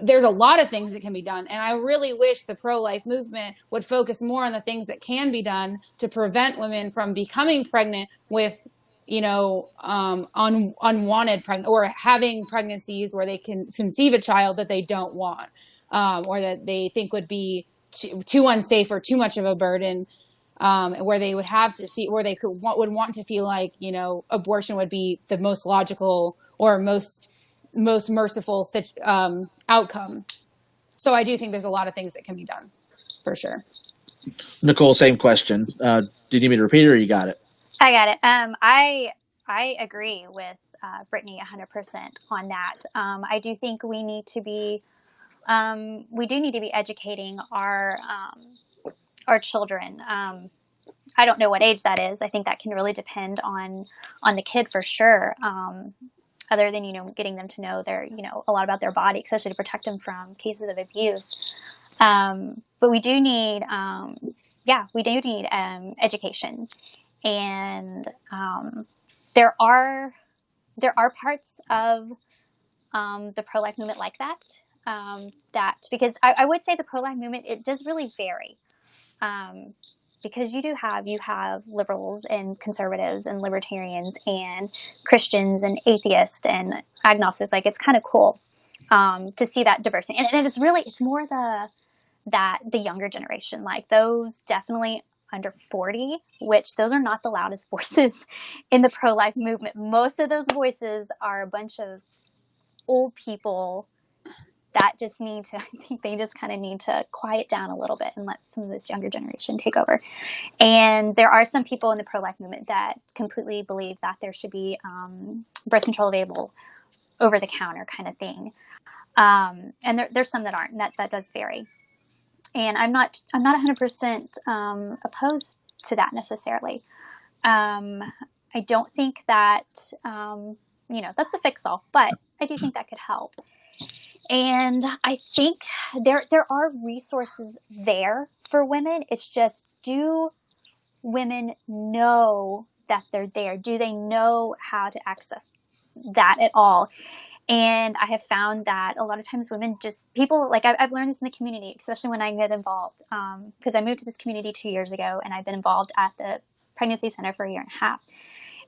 there's a lot of things that can be done. And I really wish the pro-life movement would focus more on the things that can be done to prevent women from becoming pregnant with, unwanted pregnant or having pregnancies where they can conceive a child that they don't want. Or that they think would be too unsafe or too much of a burden, where they would have to feel, where they would want to feel like, abortion would be the most logical or most merciful outcome. So I do think there's a lot of things that can be done, for sure. Nicole, same question. Did you need me to repeat it or you got it? I got it. I agree with Brittanie 100% on that. I do think we need to be educating our children. I don't know what age that is. I think that can really depend on the kid for sure. Other than, getting them to know a lot about their body, especially to protect them from cases of abuse. But we do need, education. And there are parts of the pro-life movement like that. Because I would say the pro-life movement, it does really vary. Because you have liberals and conservatives and libertarians and Christians and atheists and agnostics. Like, it's kind of cool to see that diversity. And it's more the younger generation, like those definitely under 40, which those are not the loudest voices in the pro-life movement. Most of those voices are a bunch of old people that just I think they just kind of need to quiet down a little bit and let some of this younger generation take over. And there are some people in the pro-life movement that completely believe that there should be birth control available over the counter kind of thing. And there's some that aren't, and that does vary. And I'm not 100% opposed to that necessarily. I don't think that, that's the fix-all, but I do think that could help. And I think there are resources there for women. It's just, do women know that they're there? Do they know how to access that at all? And I have found that a lot of times people, like I've learned this in the community, especially when I get involved, because I moved to this community 2 years ago and I've been involved at the pregnancy center for 1.5 years.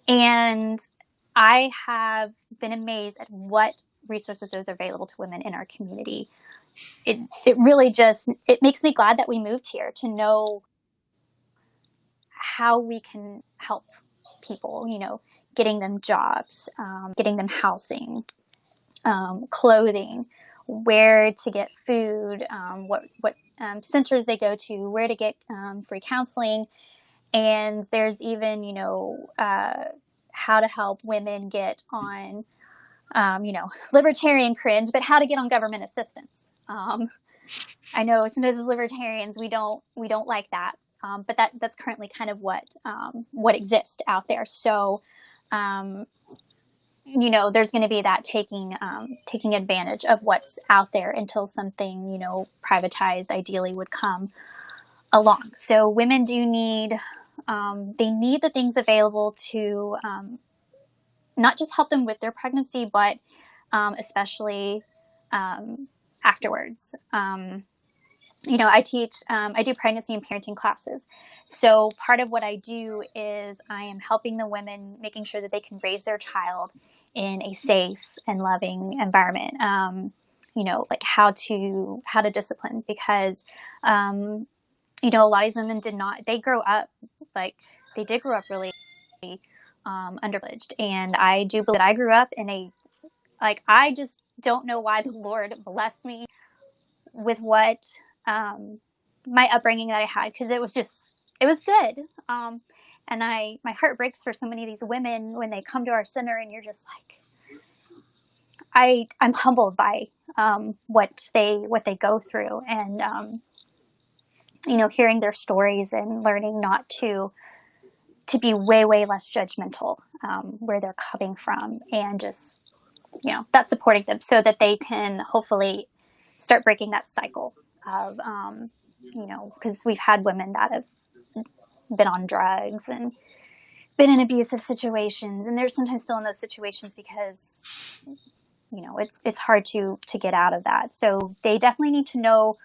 And I have been amazed at what resources are available to women in our community. It really it makes me glad that we moved here, to know how we can help people, getting them jobs, getting them housing, clothing, where to get food, what centers they go to, where to get free counseling. And there's even, how to help women get on libertarian cringe, but how to get on government assistance. I know sometimes as libertarians we don't like that, but that's currently kind of what exists out there. So, there's going to be that taking advantage of what's out there until something privatized ideally would come along. So women do need they need the things available to not just help them with their pregnancy, but especially afterwards. I do pregnancy and parenting classes. So part of what I do is I am helping the women, making sure that they can raise their child in a safe and loving environment. Like how to discipline, because, a lot of these women they did grow up really underprivileged. And I do believe that I grew up in I just don't know why the Lord blessed me with what, my upbringing that I had, because it was good. And my heart breaks for so many of these women when they come to our center, and you're just like, I'm humbled by, what they go through, and, hearing their stories and learning not to be way, way less judgmental, where they're coming from, and just, that's supporting them so that they can hopefully start breaking that cycle of, because we've had women that have been on drugs and been in abusive situations, and they're sometimes still in those situations because, it's hard to get out of that. So they definitely need to know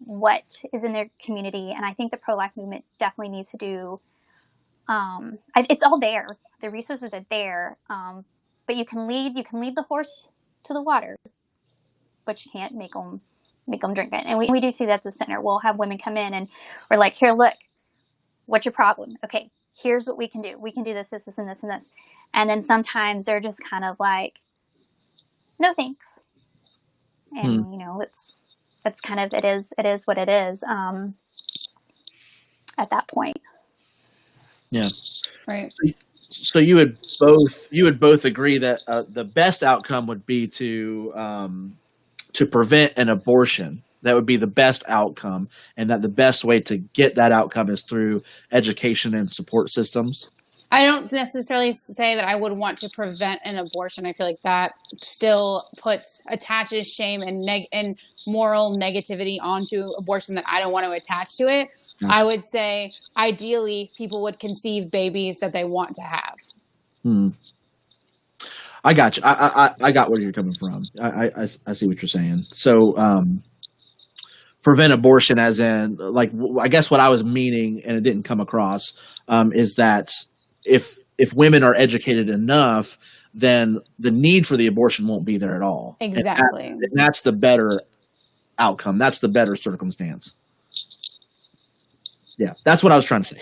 what is in their community. And I think the pro-life movement definitely needs to do, it's all there. The resources are there. But you can lead the horse to the water, but you can't make them drink it. And we do see that at the center. We'll have women come in and we're like, here, look, what's your problem? Okay, here's what we can do. We can do this, this, this, and this, and this. And then sometimes they're just kind of like, no, thanks. And, it's kind of, it is what it is, at that point. Yeah. Right. So you would both agree that the best outcome would be to prevent an abortion. That would be the best outcome, and that the best way to get that outcome is through education and support systems. I don't necessarily say that I would want to prevent an abortion. I feel like that still attaches shame and moral negativity onto abortion that I don't want to attach to it. Gotcha. I would say ideally people would conceive babies that they want to have. I got you. I got where you're coming from. I see what you're saying. So prevent abortion as in, like, I guess what I was meaning, and it didn't come across, is that if women are educated enough, then the need for the abortion won't be there at all. Exactly. And that's the better outcome. That's the better circumstance. Yeah, that's what I was trying to say.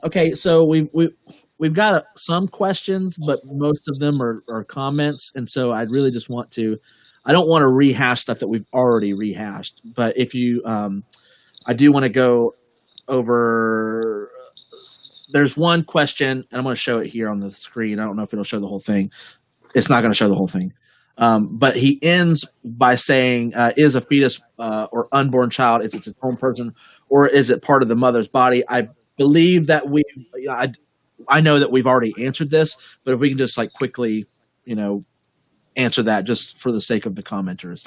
Okay, so we've got some questions, but most of them are comments, and so I really just I don't want to rehash stuff that we've already rehashed. But if you, I do want to go over. There's one question, and I'm going to show it here on the screen. I don't know if it'll show the whole thing. It's not going to show the whole thing. But he ends by saying, is a fetus or unborn child, is it its own person, or is it part of the mother's body? I believe that I know that we've already answered this, but if we can just quickly, answer that just for the sake of the commenters.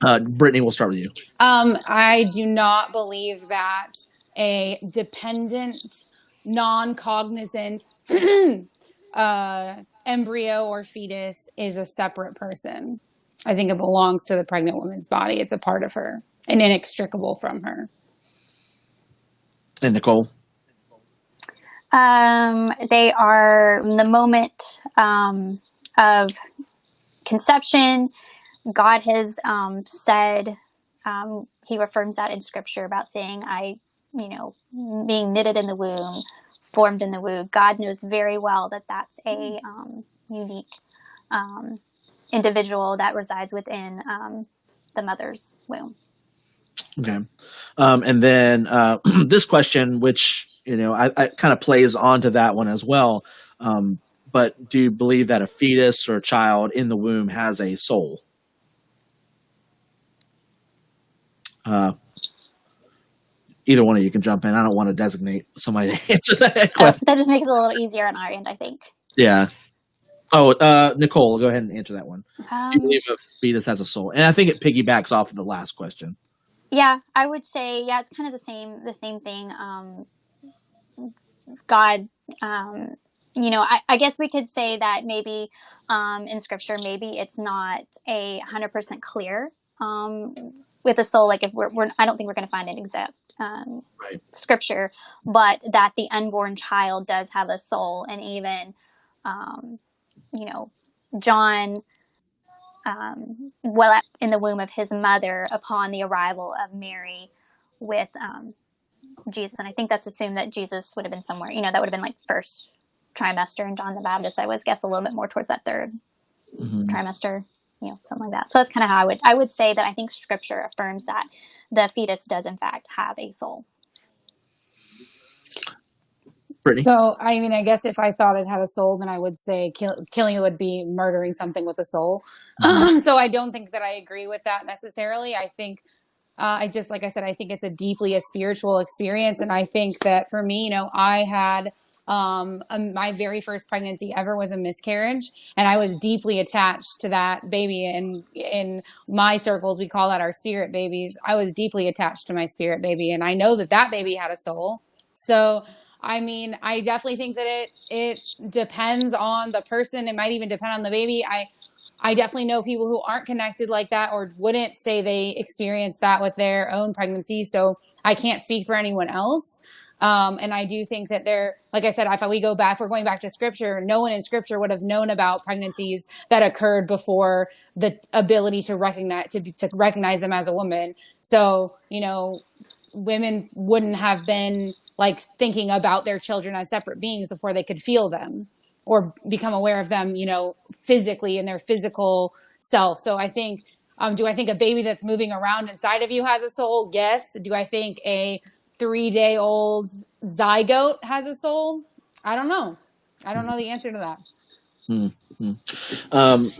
Brittanie, we'll start with you. I do not believe that a dependent, non-cognizant embryo or fetus is a separate person. I think it belongs to the pregnant woman's body. It's a part of her and inextricable from her. And Nicole? They are in the moment of conception. God has said, he affirms that in scripture about saying, being knitted in the womb, formed in the womb. God knows very well that that's a unique individual that resides within the mother's womb. Okay. And then this question, which, I kind of plays onto that one as well. but do you believe that a fetus or a child in the womb has a soul? Either one of you can jump in. I don't want to designate somebody to answer that question. That just makes it a little easier on our end, I think. Yeah. Oh, Nicole, go ahead and answer that one. Do you believe a fetus has a soul? And I think it piggybacks off of the last question. Yeah, I would say, it's kind of the same thing. God, I guess we could say that maybe in scripture, maybe it's not 100% clear with the soul. Like if I don't think we're going to find an exact scripture, but that the unborn child does have a soul. And even, John, in the womb of his mother upon the arrival of Mary with Jesus. And I think that's assumed that Jesus would have been somewhere, that would have been like first trimester, and John the Baptist, I would guess, a little bit more towards that third trimester, something like that. So that's kind of how I would say that I think scripture affirms that the fetus does in fact have a soul. Brittanie? So, I mean, I guess if I thought it had a soul, then I would say killing it would be murdering something with a soul. So I don't think that I agree with that necessarily. I think, like I said, I think it's a deeply a spiritual experience. And I think that for me, I had my very first pregnancy ever was a miscarriage, and I was deeply attached to that baby. And in my circles, we call that our spirit babies. I was deeply attached to my spirit baby, and I know that baby had a soul. So, I mean, I definitely think that it depends on the person. It might even depend on the baby. I definitely know people who aren't connected like that or wouldn't say they experienced that with their own pregnancy. So I can't speak for anyone else. And I do think that like I said, if we're going back to scripture, no one in scripture would have known about pregnancies that occurred before the ability to recognize them as a woman. So, women wouldn't have been like thinking about their children as separate beings before they could feel them or become aware of them, physically in their physical self. So I think, do I think a baby that's moving around inside of you has a soul? Yes. Do I think a 3-day-old zygote has a soul? I don't know. I don't know the answer to that.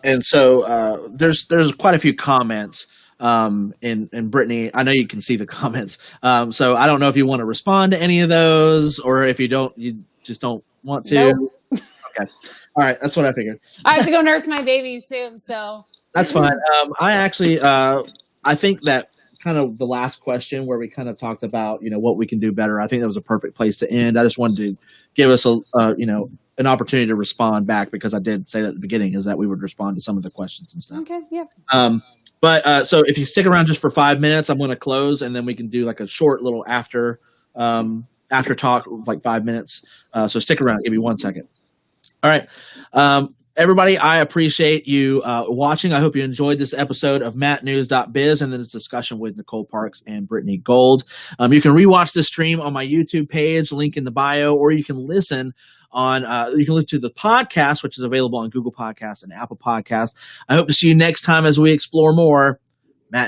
And so there's quite a few comments. And Brittanie, I know you can see the comments. So I don't know if you want to respond to any of those, or if you just don't want to. Nope. Okay. All right. That's what I figured. I have to go nurse my baby soon, so. That's fine. I actually, I think that kind of the last question where we kind of talked about, what we can do better. I think that was a perfect place to end. I just wanted to give us an opportunity to respond back, because I did say that at the beginning is that we would respond to some of the questions and stuff. Okay. Yeah. But so if you stick around just for 5 minutes, I'm going to close, and then we can do like a short little after talk, like 5 minutes. So stick around. Give me 1 second. All right. Everybody, I appreciate you watching. I hope you enjoyed this episode of mattnews.biz and then this discussion with Nicole Parks and Brittanie Gold. You can rewatch this stream on my YouTube page, link in the bio, or you can listen to the podcast, which is available on Google Podcasts and Apple Podcasts. I hope to see you next time as we explore more